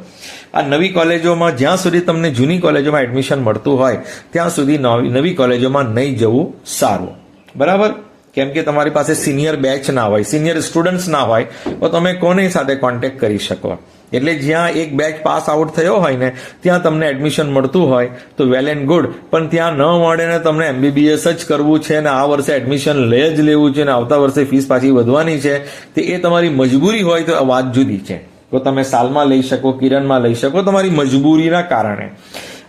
આ નવી કોલેજોમાં જ્યાં સુધી તમને જૂની કોલેજોમાં એડમિશન મળતું હોય ત્યાં સુધી નવી કોલેજોમાં નહીં જવું સારું, બરાબર? કેમ કે તમારી પાસે સિનિયર બેચ ના હોય, સિનિયર સ્ટુડન્ટ્સ ના હોય, તો તમે કોની સાથે કોન્ટેક્ટ કરી શકો. એટલે જ્યાં એક બેચ પાસ આઉટ થયો હોય ને ત્યાં તમને એડમિશન મળતું હોય તો વેલ એન્ડ ગુડ, પણ ત્યાં ન મળે ને તમને એમબીબીએસ જ કરવું છે ને આ વર્ષે એડમિશન લઈ જ લેવું છે ને આવતા વર્ષે ફીસ પાછી વધવાની છે, તે એ તમારી મજબૂરી હોય તો વાત જુદી છે. તો તમે સાલમાં લઈ શકો, કિરણમાં લઈ શકો, તમારી મજબૂરીના કારણે.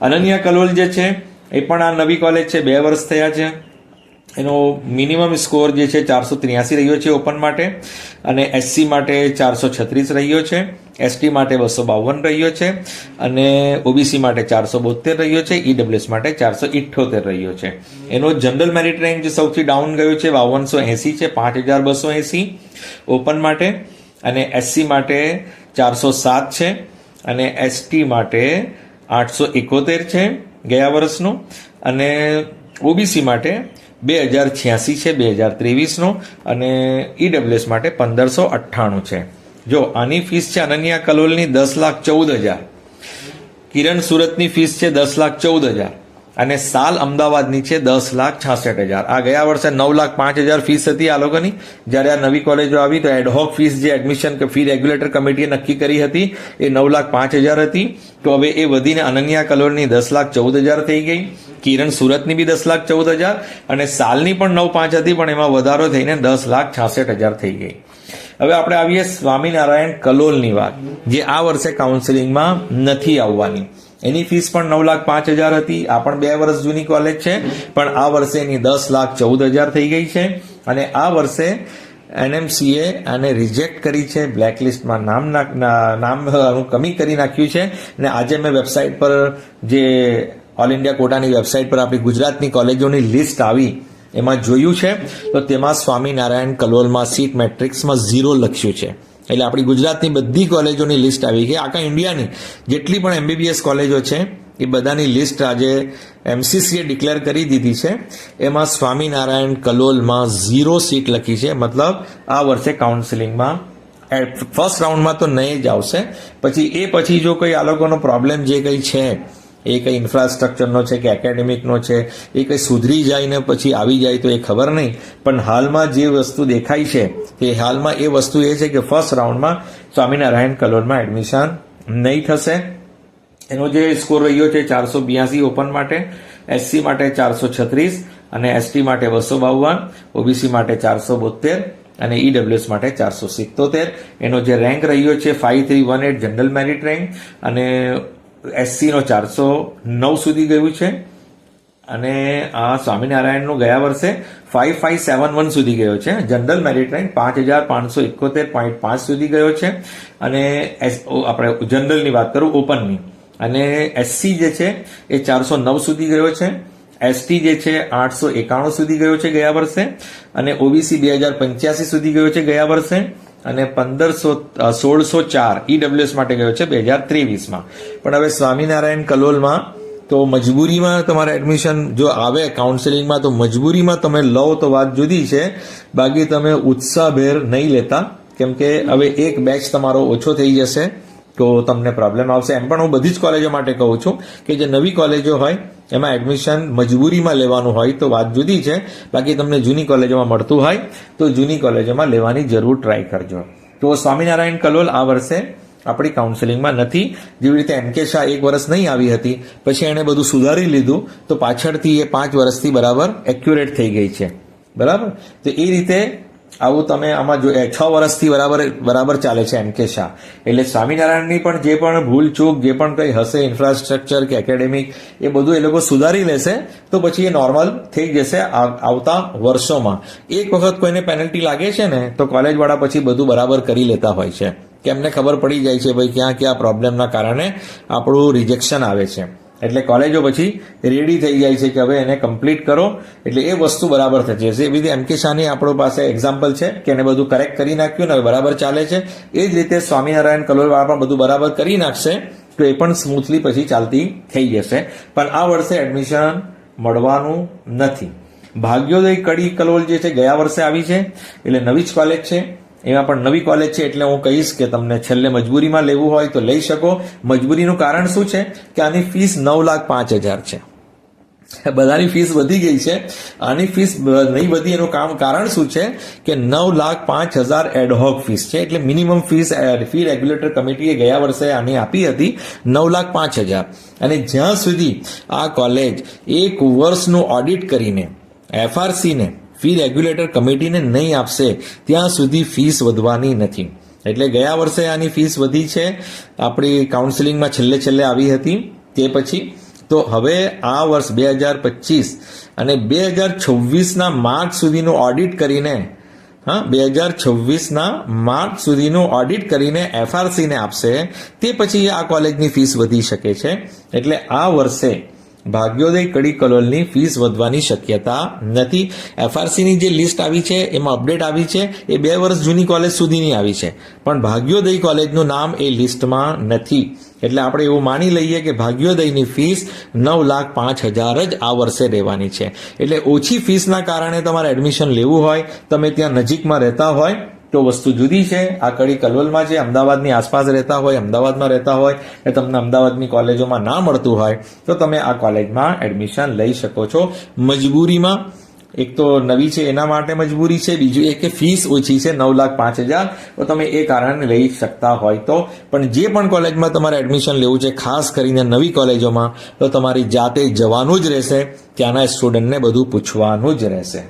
અનન્યા કલોલ જે છે એ પણ આ નવી કોલેજ છે, 2 વર્ષ થયા છે. એનો મિનિમમ સ્કોર જે છે 483 રહ્યો છે ઓપન માટે, અને એસસી માટે 436 રહ્યો છે, એસટી માટે 252 રહ્યો છે, અને ઓબીસી માટે 472 રહ્યો છે, ઈડબ્લ્યુએસ માટે 478 રહ્યો છે. એનો જનરલ મેરિટ રેન્ક જે સૌથી ડાઉન ગયો છે 5280 છે, 5280 ઓપન માટે, અને એસસી માટે 407 છે, અને એસટી માટે 871 છે ગયા વર્ષનું, અને ઓબીસી માટે 2086 છે 2023નો, અને ઈડબ્લ્યુએસ માટે 1598 છે. જો આની ફીસ છે અનન્યા કલોલની 10,14,000, કિરણ સુરતની ફીસ છે 10,14,000, અને સાલ અમદાવાદની છે 10,66,000. આ ગયા વર્ષે 9,05,000 ફીસ હતી આ લોકોની. જ્યારે આ નવી કોલેજો આવી તો એડહોક ફીસ જે એડમિશન ફી રેગ્યુલેટર કમિટીએ નક્કી કરી હતી એ 9,05,000 હતી. તો હવે એ વધીને અનન્યા કલોલની 10,14,000 થઈ ગઈ, કિરણ સુરતની બી 10,14,000, અને સાલની પણ 9,05 હતી, પણ એમાં વધારો થઈને 10,66,000 થઈ ગઈ. હવે આપણે આવીએ સ્વામિનારાયણ કલોલની વાત, જે આ વર્ષે કાઉન્સિલિંગમાં નથી આવવાની. એની ફીસ પણ 9,05,000 હતી. આ પણ 2 વર્ષ જૂની કોલેજ છે, પણ આ વર્ષે એની 10,14,000 થઈ ગઈ છે. અને આ વર્ષે એનએમસીએ આને રિજેક્ટ કરી છે, બ્લેકલિસ્ટમાં નામ કમી કરી નાખ્યું છે. અને આજે મેં વેબસાઇટ પર, જે ઓલ ઇન્ડિયા કોટાની વેબસાઇટ પર આપણી ગુજરાતની કોલેજોની લિસ્ટ આવી એમાં જોયું છે તો તેમાં સ્વામિનારાયણ કલોલમાં સીટ મેટ્રિક્સમાં 0 લખ્યું છે. એટલે આપણી ગુજરાતની બધી કોલેજોની લિસ્ટ આવી ગઈ. આખા ઇન્ડિયાની જેટલી પણ એમબીબીએસ કોલેજો છે એ બધાની લિસ્ટ આજે એમસીસીએ ડિક્લેર કરી દીધી છે. એમાં સ્વામિનારાયણ કલોલમાં 0 સીટ લખી છે. મતલબ આ વર્ષે કાઉન્સિલિંગમાં ફર્સ્ટ રાઉન્ડમાં તો નહીં જ આવશે. પછી જો કોઈ આ લોકોનો પ્રોબ્લેમ જે કંઈ છે, એ કંઈ ઇન્ફ્રાસ્ટ્રક્ચરનો છે કે એકેડેમિકનો છે, એ કંઈ સુધરી જાય ને પછી આવી જાય તો એ ખબર નહીં. પણ હાલમાં જે વસ્તુ દેખાય છે તે હાલમાં એ વસ્તુ એ છે કે ફર્સ્ટ રાઉન્ડમાં સ્વામિનારાયણ કલોલમાં એડમિશન નહીં થશે. એનો જે સ્કોર રહ્યો છે 482 ઓપન માટે, એસસી માટે 436, અને એસટી માટે 252, ઓબીસી માટે 472, અને ઈડબ્લ્યુએસ માટે 477. એનો જે રેન્ક રહ્યો છે 5318 જનરલ મેરિટ રેન્ક, અને એસસીનો 409 સુધી ગયું છે. અને આ સ્વામિનારાયણનું ગયા વર્ષે 5571 સુધી ગયો છે. જનરલ મેરિટ રેન્ક 5571.5 સુધી ગયો છે. અને આપણે જનરલની વાત કરું, ઓપનની, અને એસસી જે છે એ 409 સુધી ગયો છે. એસટી જે છે 891 સુધી ગયો છે ગયા વર્ષે, અને ઓબીસી 2085 સુધી ગયો છે ગયા વર્ષે, અને 1604 ઈડબ્લ્યુએસ માટે ગયો છે 2023માં. પણ હવે સ્વામિનારાયણ કલોલમાં તો મજબૂરીમાં તમારે એડમિશન જો આવે કાઉન્સેલિંગમાં, તો મજબૂરીમાં તમે લો તો વાત જુદી છે, બાકી તમે ઉત્સાહભેર નહીં લેતા. કેમ કે હવે એક બેચ તમારો ઓછો થઈ જશે તો તમને પ્રોબ્લેમ આવશે. એમ પણ હું બધી જ કોલેજો માટે કહું છું કે જે નવી કોલેજો હોય એમાં એડમિશન મજબૂરીમાં લેવાનું હોય તો વાત જુદી છે, બાકી તમને જૂની કોલેજોમાં મળતું હોય તો જૂની કોલેજોમાં લેવાની જરૂર ટ્રાય કરજો. તો સ્વામિનારાયણ કલોલ આ વર્ષે આપણી કાઉન્સેલિંગમાં નથી. જેવી રીતે MK શાહ 1 વર્ષ નહીં આવી હતી, પછી એણે બધું સુધારી લીધું, તો પાછળથી એ 5 વર્ષથી બરાબર એક્યુરેટ થઈ ગઈ છે. બરાબર, તો એ રીતે આવું તમે આમાં જો 6 વર્ષથી બરાબર ચાલે છે MK શાહ. એટલે સ્વામિનારાયણની પણ જે પણ ભૂલ ચૂક જે પણ કંઈ હશે ઇન્ફ્રાસ્ટ્રક્ચર કે એકેડેમિક, એ બધું એ લોકો સુધારી લેશે તો પછી એ નોર્મલ થઈ જશે આવતા વર્ષોમાં. એક વખત કોઈને પેનલ્ટી લાગે છે ને તો કોલેજવાળા પછી બધું બરાબર કરી લેતા હોય છે, કે એમને ખબર પડી જાય છે ભાઈ ક્યાં ક્યાં પ્રોબ્લેમના કારણે આપણું રિજેક્શન આવે છે. એટલે કોલેજો પછી રેડી થઈ જાય છે કે હવે એને કમ્પ્લીટ કરો, એટલે એ વસ્તુ બરાબર થઈ જશે. એવી રીતે MK શાહની આપણી પાસે એક્ઝામ્પલ છે કે એને બધું કરેક્ટ કરી નાખ્યું ને હવે બરાબર ચાલે છે. એ જ રીતે સ્વામિનારાયણ કલોલવાળા પણ બધું બરાબર કરી નાખશે તો એ પણ સ્મૂથલી પછી ચાલતી થઈ જશે. પણ આ વર્ષે એડમિશન મળવાનું નથી. ભાગ્યોદય કડી કલોલ જે છે ગયા વર્ષે આવી છે, એટલે નવી જ કોલેજ છે. એમાં પણ નવી કોલેજ છે એટલે હું કહીશ કે તમને છેલ્લે મજબૂરીમાં લેવું હોય તો લઈ શકો. મજબૂરીનું કારણ શું છે કે આની ફીસ 9,05,000 છે. બધાની ફીસ વધી ગઈ છે, આની ફીસ નહીં વધી એનું કારણ શું છે કે 9,05,000 એડહોક ફીસ છે. એટલે મિનિમમ ફી રેગ્યુલેટર કમિટીએ ગયા વર્ષે આની આપી હતી 9,05,000. અને જ્યાં સુધી આ કોલેજ 1 વર્ષનું ઓડિટ કરીને FRC ને ફી રેગ્યુલેટર કમિટીને નહીં આપશે ત્યાં સુધી ફીસ વધવાની નથી. એટલે ગયા વર્ષે આની ફીસ વધી છે, આપણી કાઉન્સિલિંગમાં છેલ્લે આવી હતી તે પછી. તો હવે આ વર્ષ 2025 અને 2026ના માર્ચ સુધીનું ઓડિટ કરીને 2026ના માર્ચ સુધીનું ઓડિટ કરીને FRC ને આપશે, તે પછી આ કોલેજની ફીસ વધી શકે છે. એટલે આ વર્ષે ભાગ્યોદય કડી કલોલની ફીસ વધવાની શક્યતા નથી. FRCની જે લિસ્ટ આવી છે એમાં અપડેટ આવી છે એ 2 વર્ષ જૂની કોલેજ સુધીની આવી છે, પણ ભાગ્યોદય કોલેજનું નામ એ લિસ્ટમાં નથી. એટલે આપણે એવું માની લઈએ કે ભાગ્યોદયની ફીસ 9,05,000 જ આ વર્ષે રહેવાની છે. એટલે ઓછી ફીસના કારણે તમારે એડમિશન લેવું હોય, તમે ત્યાં નજીકમાં રહેતા હોય તો વસ્તુ જુદી છે. આ કડી કલોલમાં છે, અમદાવાદની આસપાસ રહેતા હોય, અમદાવાદમાં રહેતા હોય ને તમને અમદાવાદની કોલેજોમાં ના મળતું હોય તો તમે આ કોલેજમાં એડમિશન લઈ શકો છો. મજબૂરીમાં, એક તો નવી છે એના માટે મજબૂરી છે, બીજું એ કે ફીસ ઓછી છે 9,05,000, તો તમે એ કારણે લઈ શકતા હોય તો. પણ જે પણ કોલેજમાં તમારે એડમિશન લેવું છે, ખાસ કરીને નવી કોલેજોમાં, તો તમારી જાતે જવાનું જ રહેશે, ત્યાંના સ્ટુડન્ટને બધું પૂછવાનું જ રહેશે.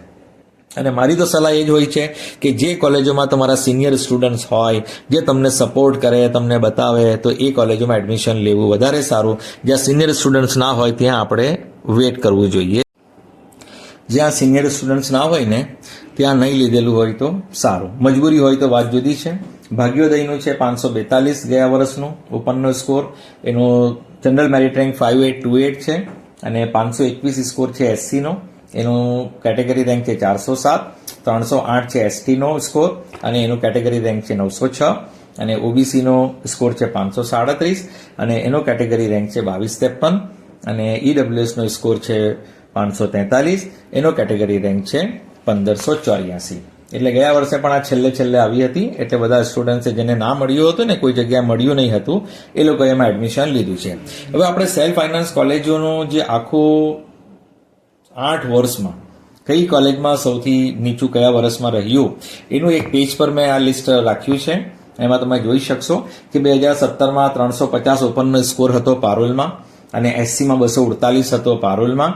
અને મારી તો સલાહ એ જ હોય છે કે જે કોલેજોમાં તમારા સિનિયર સ્ટુડન્ટ્સ હોય, જે તમને સપોર્ટ કરે, તમને બતાવે, તો એ કોલેજોમાં એડમિશન લેવું વધારે સારું. જ્યાં સિનિયર સ્ટુડન્ટ્સ ના હોય ત્યાં આપણે વેઇટ કરવું જોઈએ. જ્યાં સિનિયર સ્ટુડન્ટ્સ ના હોય ને ત્યાં નહીં લીધેલું હોય તો સારું. મજબૂરી હોય તો વાત જુદી છે. ભાગ્યોદયનું છે 542 ગયા વર્ષનું ઓપનનો સ્કોર, એનો જનરલ મેરિટ રેન્ક 5828 છે અને 521 સ્કોર છે SCનો. એનું કેટેગરી રેન્ક છે 407, 308 છે STનો સ્કોર અને એનું કેટેગરી રેન્ક છે 906 અને OBCનો સ્કોર છે 537 અને એનો કેટેગરી રેન્ક છે 2253 અને EWSનો સ્કોર છે 543, એનો કેટેગરી રેન્ક છે 1584. એટલે ગયા વર્ષે પણ આ છેલ્લે આવી હતી. એટલે બધા સ્ટુડન્ટ્સે જેને ના મળ્યું હતું ને, કોઈ જગ્યાએ મળ્યું નહીં હતું, એ લોકોએ એમાં એડમિશન લીધું છે. હવે આપણે સેલ્ફ ફાઇનાન્સ કોલેજોનું જે આખું 8 વર્ષમાં કઈ કોલેજમાં સૌથી નીચું કયા વર્ષમાં રહ્યું એનું એક પેજ પર મેં આ લિસ્ટ રાખ્યું છે. એમાં તમે જોઈ શકશો કે 2017માં 350 ઓપનનો સ્કોર હતો પારોલમાં અને SCમાં 248 હતો પારોલમાં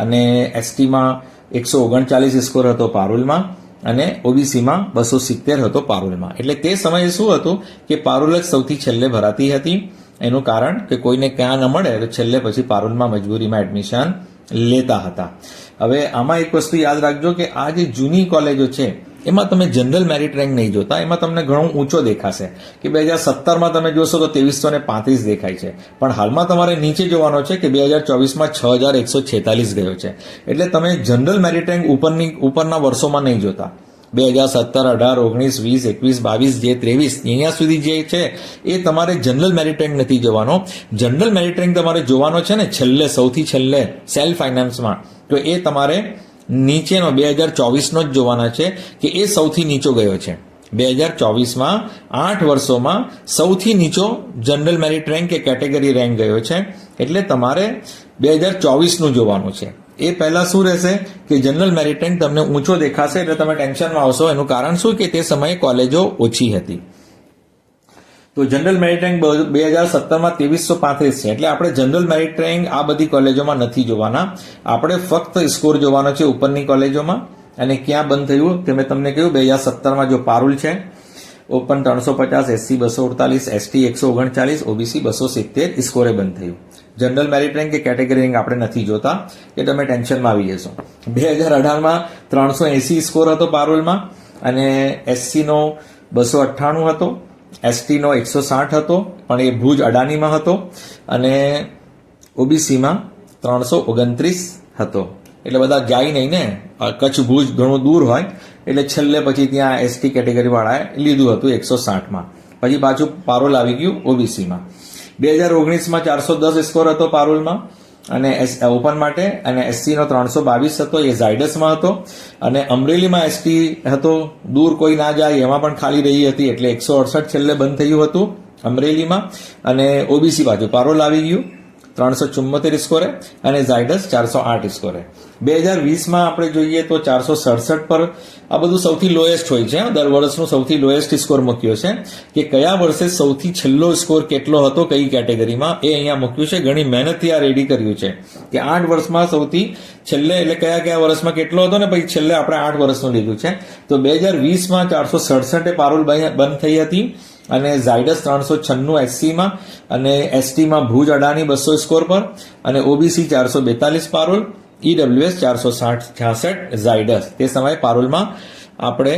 અને STમાં 139 સ્કોર હતો પારોલમાં અને OBCમાં 270 હતો પારોલમાં. એટલે તે સમયે શું હતું કે પારોલ જ સૌથી છેલ્લે ભરાતી હતી. એનું કારણ કે કોઈને ક્યાં ન મળે તો છેલ્લે પછી પારોલમાં મજબૂરીમાં એડમિશન લેતા હતા. હવે આમાં એક વસ્તુ યાદ રાખજો કે આ જે જૂની કોલેજો છે એમાં તમે જનરલ મેરિટ રેન્ક નહીં જોતા, એમાં તમને ઘણો ઊંચો દેખાશે કે 2017માં તમે જોશો તો 2335 દેખાય છે, પણ હાલમાં તમારે નીચે જોવાનો છે કે 2024માં 6146 ગયો છે. એટલે તમે જનરલ મેરિટ રેન્ક ઉપરના વર્ષોમાં નહીં જોતા. 2017, 18, 19, 20, 21, 22, જે 23 અહીંયા સુધી જે છે એ તમારે જનરલ મેરિટ રેન્ક નથી જોવાનો. જનરલ મેરિટ રેન્ક તમારે જોવાનો છે ને છેલ્લે, સૌથી છેલ્લે સેલ્ફ ફાઇનાન્સમાં, તો એ તમારે નીચેનો 2024નો જ જોવાના છે કે એ સૌથી નીચો ગયો છે. 2024માં 8 વર્ષોમાં સૌથી નીચો જનરલ મેરિટ રેન્ક કે કેટેગરી રેન્ક ગયો છે. એટલે તમારે 2024નું જોવાનું છે. એ પહેલા શું રહેશે કે જનરલ મેરિટ રેન્ક તમને ઊંચો દેખાશે એટલે તમે ટેન્શનમાં આવશો. એનું કારણ શું કે તે સમયે કોલેજો ઓછી હતી. તો જનરલ મેરિટ રેન્ક 2017માં 2335 છે. એટલે આપણે જનરલ મેરિટ રેન્ક આ બધી કોલેજોમાં નથી જોવાના, આપણે ફક્ત સ્કોર જોવાનો છે ઉપરની કોલેજોમાં. અને ક્યાં બંધ થયું તે મેં તમને કહ્યું. 2017માં જો પારુલ છે ઓપન 350, SC 248, ST 139, OBC 270 સ્કોરે બંધ થયું. જનરલ મેરિટ રેન્ક કે કેટેગરી રેન્ક આપણે નથી જોતા કે તમે ટેન્શનમાં આવી જશો. 2018માં 380 સ્કોર હતો પારુલમાં અને SC નો 298 હતો, ST નો 160 હતો પણ એ ભુજ અડાનીમાં હતો અને OBCમાં 329 હતો. એટલે બધા જાય નહીં ને, કચ્છ ભુજ ઘણું દૂર હોય એટલે છેલ્લે પછી ત્યાં ST કેટેગરી વાળાએ લીધું હતું 160માં, પછી પાછું પારોલ આવી ગયું OBCમાં. 2019માં 410 સ્કોર હતો પારોલમાં અને ઓપન માટે અને SC નો 322 હતો, એ ઝાયડસમાં હતો. અને અમરેલીમાં ST હતો, દૂર કોઈ ના જાય એમાં પણ ખાલી રહી હતી એટલે 168 છેલ્લે બંધ થયું હતું અમરેલીમાં. અને OBC બાજુ પારોલ આવી ગયું 374 સ્કોરે અને ઝાયડસ 408 સ્કોરે. 2020માં આપણે જોઈએ તો 467 પર આ બધું સૌથી લોએસ્ટ હોય છે. દર વર્ષનું સૌથી લોએસ્ટ સ્કોર મૂક્યો છે કે કયા વર્ષે સૌથી છેલ્લો સ્કોર કેટલો હતો કઈ કેટેગરીમાં એ અહીંયા મૂક્યું છે. ઘણી મહેનતથી આ રેડી કર્યું છે કે 8 વર્ષમાં સૌથી છેલ્લે એટલે કયા કયા વર્ષમાં કેટલો હતો ને પછી છેલ્લે આપણે 8 વર્ષનું લીધું છે. તો 2020માં 467 પારોલ બંધ થઈ હતી અને ઝાયડસ 396 SCમાં અને STમાં ભુજ અડાની 200 સ્કોર પર અને OBC 442 પારોલ, EWS 466 ઝાયડસ. તે સમયે પારોલમાં આપણે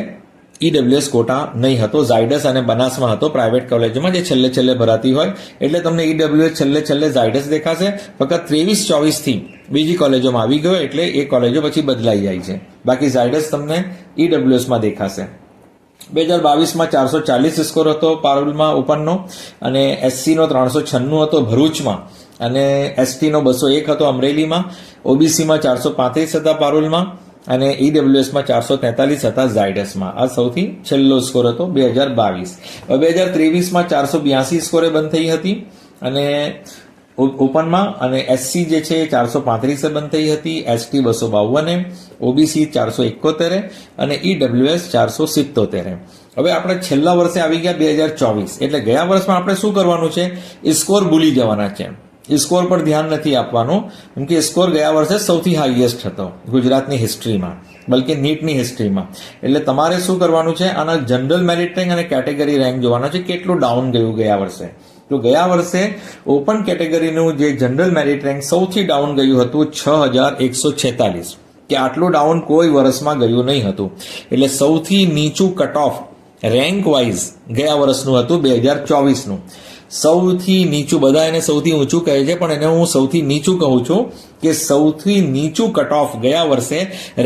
EWS કોટા નહીં હતો, ઝાયડસ અને બનાસમાં હતો પ્રાઇવેટ કોલેજોમાં જે છેલ્લે ભરાતી હોય. એટલે તમને EWS છેલ્લે ઝાયડસ દેખાશે. ફક્ત 23-24 થી બીજી કોલેજોમાં આવી ગયો એટલે એ કોલેજો પછી બદલાઈ જાય છે. બાકી ઝાયડસ તમને EWSમાં દેખાશે. 2022માં 440 સ્કોર હતો પારુલમાં ઓપનનો અને SC નો 396 હતો ભરૂચમાં અને ST નો 201 હતો અમરેલીમાં. OBCમાં 435 હતા પારુલમાં અને EWSમાં 443 હતા ઝાયડસમાં. આ સૌથી છેલ્લો સ્કોર હતો 2022. 2023માં 482 સ્કોરે બંધ થઈ હતી અને ઓપનમાં અને SC જે છે 435 બંધ થઈ હતી, ST 252, OBC 471 અને EWS 477. હવે આપણે છેલ્લા વર્ષે આવી ગયા 2024 એટલે ગયા વર્ષમાં આપણે શું કરવાનું છે, સ્કોર ભૂલી જવાના છે. સ્કોર પર ધ્યાન નથી આપવાનું કેમ કે સ્કોર ગયા વર્ષે સૌથી હાઈએસ્ટ હતો ગુજરાતની હિસ્ટ્રીમાં, બલકે નીટની હિસ્ટ્રીમાં. એટલે તમારે શું કરવાનું છે, આના જનરલ મેરિટ રેન્ક અને કેટેગરી રેન્ક જોવાના છે કેટલું ડાઉન ગયું ગયા વર્ષે. તો ગયા વર્ષે ઓપન કેટેગરીનું જે જનરલ મેરિટ રેન્ક સૌથી ડાઉન ગયું હતું 6146 કે આટલું ડાઉન કોઈ વર્ષમાં ગયું નહીં હતું. એટલે સૌથી નીચું કટ ઓફ રેન્ક વાઇઝ ગયા વર્ષનું હતું 2024નું. સૌથી નીચું, બધા એને સૌથી ઊંચું કહે છે પણ એને હું સૌથી નીચું કહું છું કે સૌથી નીચું કટ ઓફ ગયા વર્ષે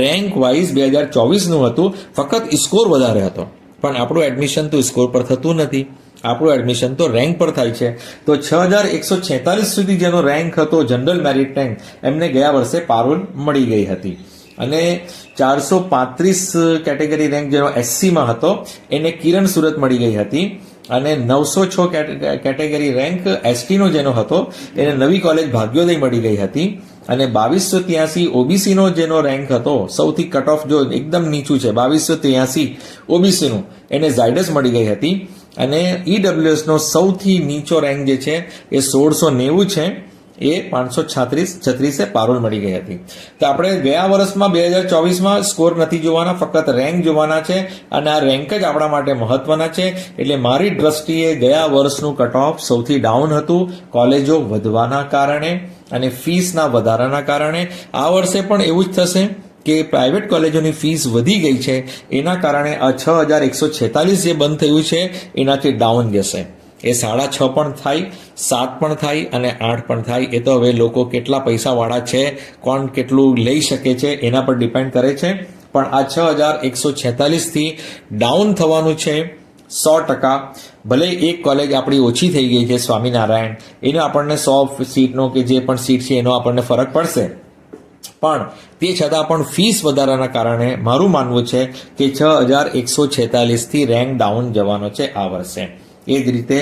રેન્ક વાઇઝ 2024નું હતું. ફક્ત સ્કોર વધારે હતો પણ આપણું એડમિશન તો સ્કોર પર થતું નથી, આપણું એડમિશન તો રેન્ક પર થાય છે. તો 6146 સુધી જેનો રેન્ક હતો જનરલ મેરિટ રેન્ક એમને ગયા વર્ષે પારોલ મળી ગઈ હતી અને 435 કેટેગરી રેન્ક જેનો SCમાં હતો એને કિરણ સુરત મળી ગઈ હતી અને 906 કેટેગરી રેન્ક STનો જેનો હતો એને નવી કોલેજ ભાગ્યોદય મળી ગઈ હતી અને 2283 OBCનો જેનો રેન્ક હતો સૌથી કટ ઓફ જો એકદમ નીચું છે 2283 OBCનું એને ઝાયડસ મળી ગઈ હતી અને EWSનો સૌથી નીચો રેન્ક જે છે એ 1690 છે, એ 536 પારોલ મળી ગઈ હતી. તો આપણે ગયા વર્ષમાં 2024માં સ્કોર નથી જોવાના, ફક્ત રેન્ક જોવાના છે અને આ રેન્ક જ આપણા માટે મહત્વના છે. એટલે મારી દ્રષ્ટિએ ગયા વર્ષનું કટ ઓફ સૌથી ડાઉન હતું કોલેજો વધવાના કારણે અને ફીસના વધારાના કારણે. આ વર્ષે પણ એવું જ થશે કે પ્રાઇવેટ કોલેજોની ફીસ વધી ગઈ છે એના કારણે આ 6146 જે બંધ થયું છે એનાથી ડાઉન જશે. એ 6.5 પણ થાય, 7 પણ થાય અને 8 પણ થાય. એ તો હવે લોકો કેટલા પૈસાવાળા છે, કોણ કેટલું લઈ શકે છે એના પર ડિપેન્ડ કરે છે. પણ આ 6146 થી ડાઉન થવાનું છે 100%. ભલે એક કોલેજ આપણી ઓછી થઈ ગઈ છે સ્વામિનારાયણ, એનો આપણને 100 સીટનો કે જે પણ સીટ છે એનો આપણને ફરક પડશે, પણ તે છતાં પણ ફીસ વધારાના કારણે મારું માનવું છે કે 6146 થી રેન્ક ડાઉન જવાનો છે આ વર્ષે. એ જ રીતે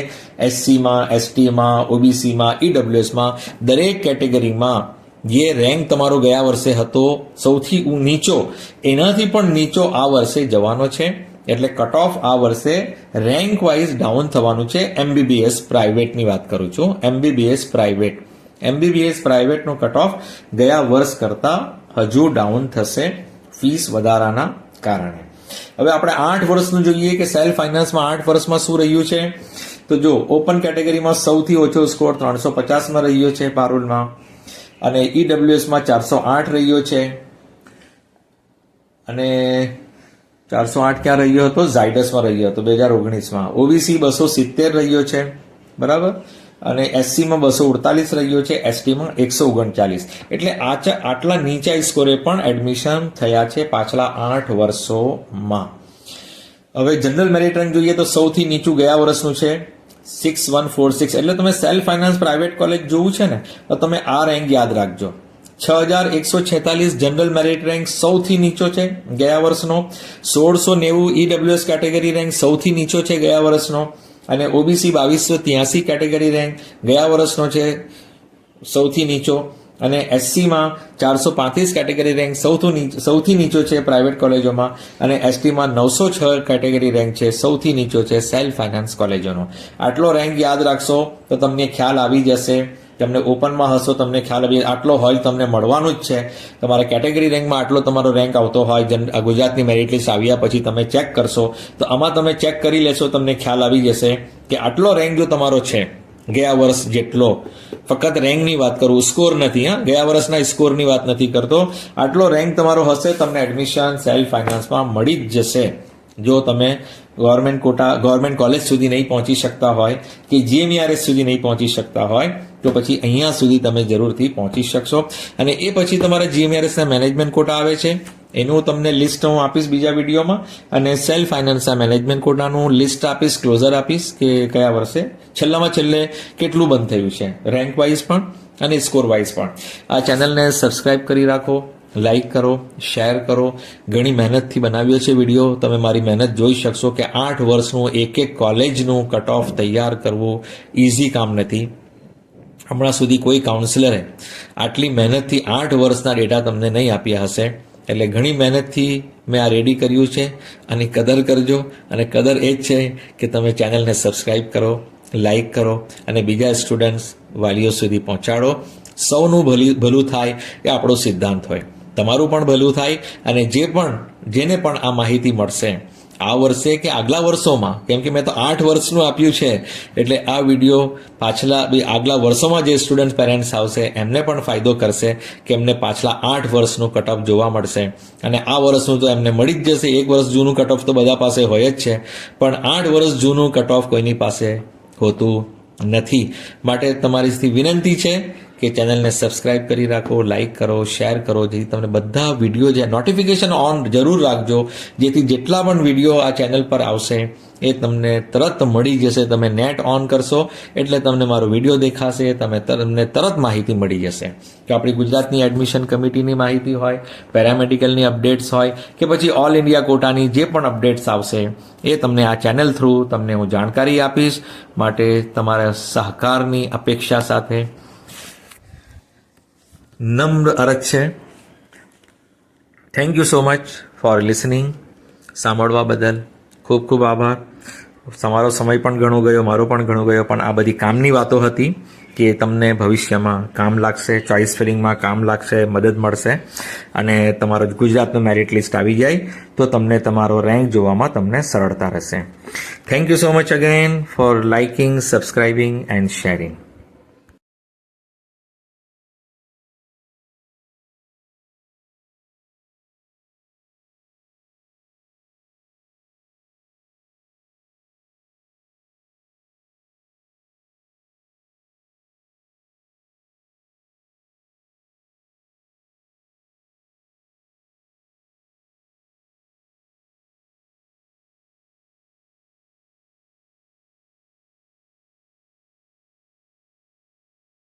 SCમાં, STમાં, OBCમાં, EWSમાં દરેક કેટેગરીમાં જે રેન્ક તમારો ગયા વર્ષે હતો સૌથી નીચો એનાથી પણ નીચો આ વર્ષે જવાનો છે. એટલે કટ ઓફ આ વર્ષે રેન્ક વાઇઝ ડાઉન થવાનું છે. MBBS પ્રાઇવેટની વાત કરું છું. MBBS પ્રાઇવેટનો કટ ઓફ ગયા વર્ષ કરતા હજુ ડાઉન થશે ફીસ વધારાના કારણે. હવે આપણે 8 વર્ષનું જોઈએ કે સેલ્ફ ફાઇનાન્સમાં 8 વર્ષમાં શું રહ્યું છે. તો જો ઓપન કેટેગરીમાં સૌથી ઓછો સ્કોર 350માં રહ્યો છે પારુલમાં, અને EWSમાં 408 રહ્યો છે, અને 408 ક્યાં રહ્યો હતો? ઝાયડસમાં રહ્યો હતો 2019માં. OBC 270 રહ્યો છે, બરાબર, અને SCમાં 248 રહ્યો છે, STમાં 139. એટલે આટલા નીચા સ્કોરે પણ એડમિશન થયા છે પાછલા 8 વર્ષોમાં. હવે જનરલ મેરિટ રેન્ક જોઈએ તો સૌથી નીચું ગયા વર્ષનું છે 6146. એટલે તમે સેલ્ફ ફાઇનાન્સ પ્રાઇવેટ કોલેજ જોવું છે ને તો તમે આ રેન્ક યાદ રાખજો. 6146 જનરલ મેરિટ રેન્ક સૌથી નીચો છે ગયા વર્ષનો. 1690 EWS કેટેગરી રેન્ક સૌથી નીચો છે ગયા વર્ષનો, અને OBC 2283 કેટેગરી રેન્ક ગયા વર્ષનો છે સૌથી નીચો, અને SCમાં 435 કેટેગરી રેન્ક સૌથી નીચો છે પ્રાઇવેટ કોલેજોમાં, અને STમાં 906 કેટેગરી રેન્ક છે સૌથી નીચો છે સેલ્ફ ફાઇનાન્સ કોલેજોનો. આટલો રેન્ક યાદ રાખશો તો તમને ખ્યાલ આવી જશે. તમને ઓપનમાં હશો તમને ખ્યાલ આવી, આટલો હોય તમને મળવાનું જ છે. તમારા કેટેગરી રેન્કમાં આટલો તમારો રેન્ક આવતો હોય, ગુજરાતની મેરિટ લિસ્ટ આવ્યા પછી તમે ચેક કરશો તો આમાં તમે ચેક કરી લેશો, તમને ખ્યાલ આવી જશે કે આટલો રેન્ક જો તમારો છે ગયા વર્ષ જેટલો, ફક્ત રેન્કની વાત કરું, સ્કોર નથી, ગયા વર્ષના સ્કોરની વાત નથી કરતો, આટલો રેન્ક તમારો હશે તમને એડમિશન સેલ્ફ ફાઇનાન્સમાં મળી જ જશે. જો તમે ગવર્મેન્ટ કોલેજ સુધી નહીં પહોંચી શકતા હોય કે GMERS સુધી નહીં પહોંચી શકતા હોય તો પછી અહીંયા સુધી તમે જરૂરથી પહોંચી શકશો. અને એ પછી તમારા GMERSના મેનેજમેન્ટ કોટા આવે છે, એનું તમને લિસ્ટ હું આપીશ બીજા વિડીયોમાં, અને સેલ્ફ ફાઇનાન્સના મેનેજમેન્ટ કોટાનું લિસ્ટ આપીશ, ક્લોઝર આપીશ કે કયા વર્ષે છેલ્લામાં છેલ્લે કેટલું બંધ થયું છે, રેન્ક વાઇઝ પણ અને સ્કોર વાઇઝ પણ. આ ચેનલને સબસ્ક્રાઇબ કરી રાખો, લાઈક કરો, શેર કરો. ઘણી મહેનતથી બનાવ્યો છે વિડીયો, તમે મારી મહેનત જોઈ શકશો કે 8 વર્ષનું એક કોલેજનું કટ ઓફ તૈયાર કરવું ઇઝી કામ નથી. હમણાં સુધી કોઈ કાઉન્સિલરે આટલી મહેનતથી 8 વર્ષના ડેટા તમને નહીં આપ્યા હશે. એટલે ઘણી મહેનતથી મેં આ રેડી કર્યું છે, અને કદર કરજો. અને કદર એ જ છે કે તમે ચેનલને સબસ્ક્રાઇબ કરો, લાઈક કરો, અને બીજા સ્ટુડન્ટ્સ વાલીઓ સુધી પહોંચાડો. સૌનું ભલું થાય એ આપણો સિદ્ધાંત હોય. તમારું પણ ભલું થાય, અને જેને પણ આ માહિતી મળશે આ વર્ષે કે આગલા વર્ષોમાં, કેમ કે મેં તો 8 વર્ષનું આપ્યું છે, એટલે આ વિડીયો આગલા વર્ષોમાં જે સ્ટુડન્ટ પેરેન્ટ્સ આવશે એમને પણ ફાયદો કરશે કે એમને પાછલા 8 વર્ષનું કટ ઓફ જોવા મળશે. અને આ વર્ષનું તો એમને મળી જ જશે. 1 વર્ષ જૂનું કટ ઓફ તો બધા પાસે હોય જ છે, પણ 8 વર્ષ જૂનું કટ ઓફ કોઈની પાસે હોતું નથી. માટે તમારીથી વિનંતી છે કે ચેનલને સબસ્ક્રાઇબ કરી રાખો, લાઈક કરો, શેર કરો, જેથી તમને બધા વિડીયો જે નોટિફિકેશન ઓન જરૂર રાખજો, જેથી જેટલા પણ વિડીયો આ ચેનલ પર આવશે એ તમને તરત મળી જશે. તમે નેટ ઓન કરશો એટલે તમને મારો વિડીયો દેખાશે, તમને તરત માહિતી મળી જશે. કે આપણી ગુજરાતની એડમિશન કમિટીની માહિતી હોય, પેરામેડિકલની અપડેટ્સ હોય, કે પછી ઓલ ઇન્ડિયા કોટાની જે પણ અપડેટ્સ આવશે એ તમને આ ચેનલ થ્રુ તમને હું જાણકારી આપીશ. માટે તમારા સહકારની અપેક્ષા સાથે નમ્ર અરજ છે. Thank you so much for listening. સાંભળવા બદલ ખૂબ ખૂબ આભાર. તમારો સમય પણ ઘણો ગયો, મારો પણ ઘણો ગયો, પણ આ બધી કામની વાતો હતી કે તમને ભવિષ્યમાં કામ લાગશે, ચોઇસ ફિલિંગમાં કામ લાગશે, મદદ મળશે, અને તમારો ગુજરાતનું મેરિટ લિસ્ટ આવી જાય તો તમને તમારો રેન્ક જોવામાં તમને સરળતા રહેશે. Thank you so much again for liking, subscribing and sharing.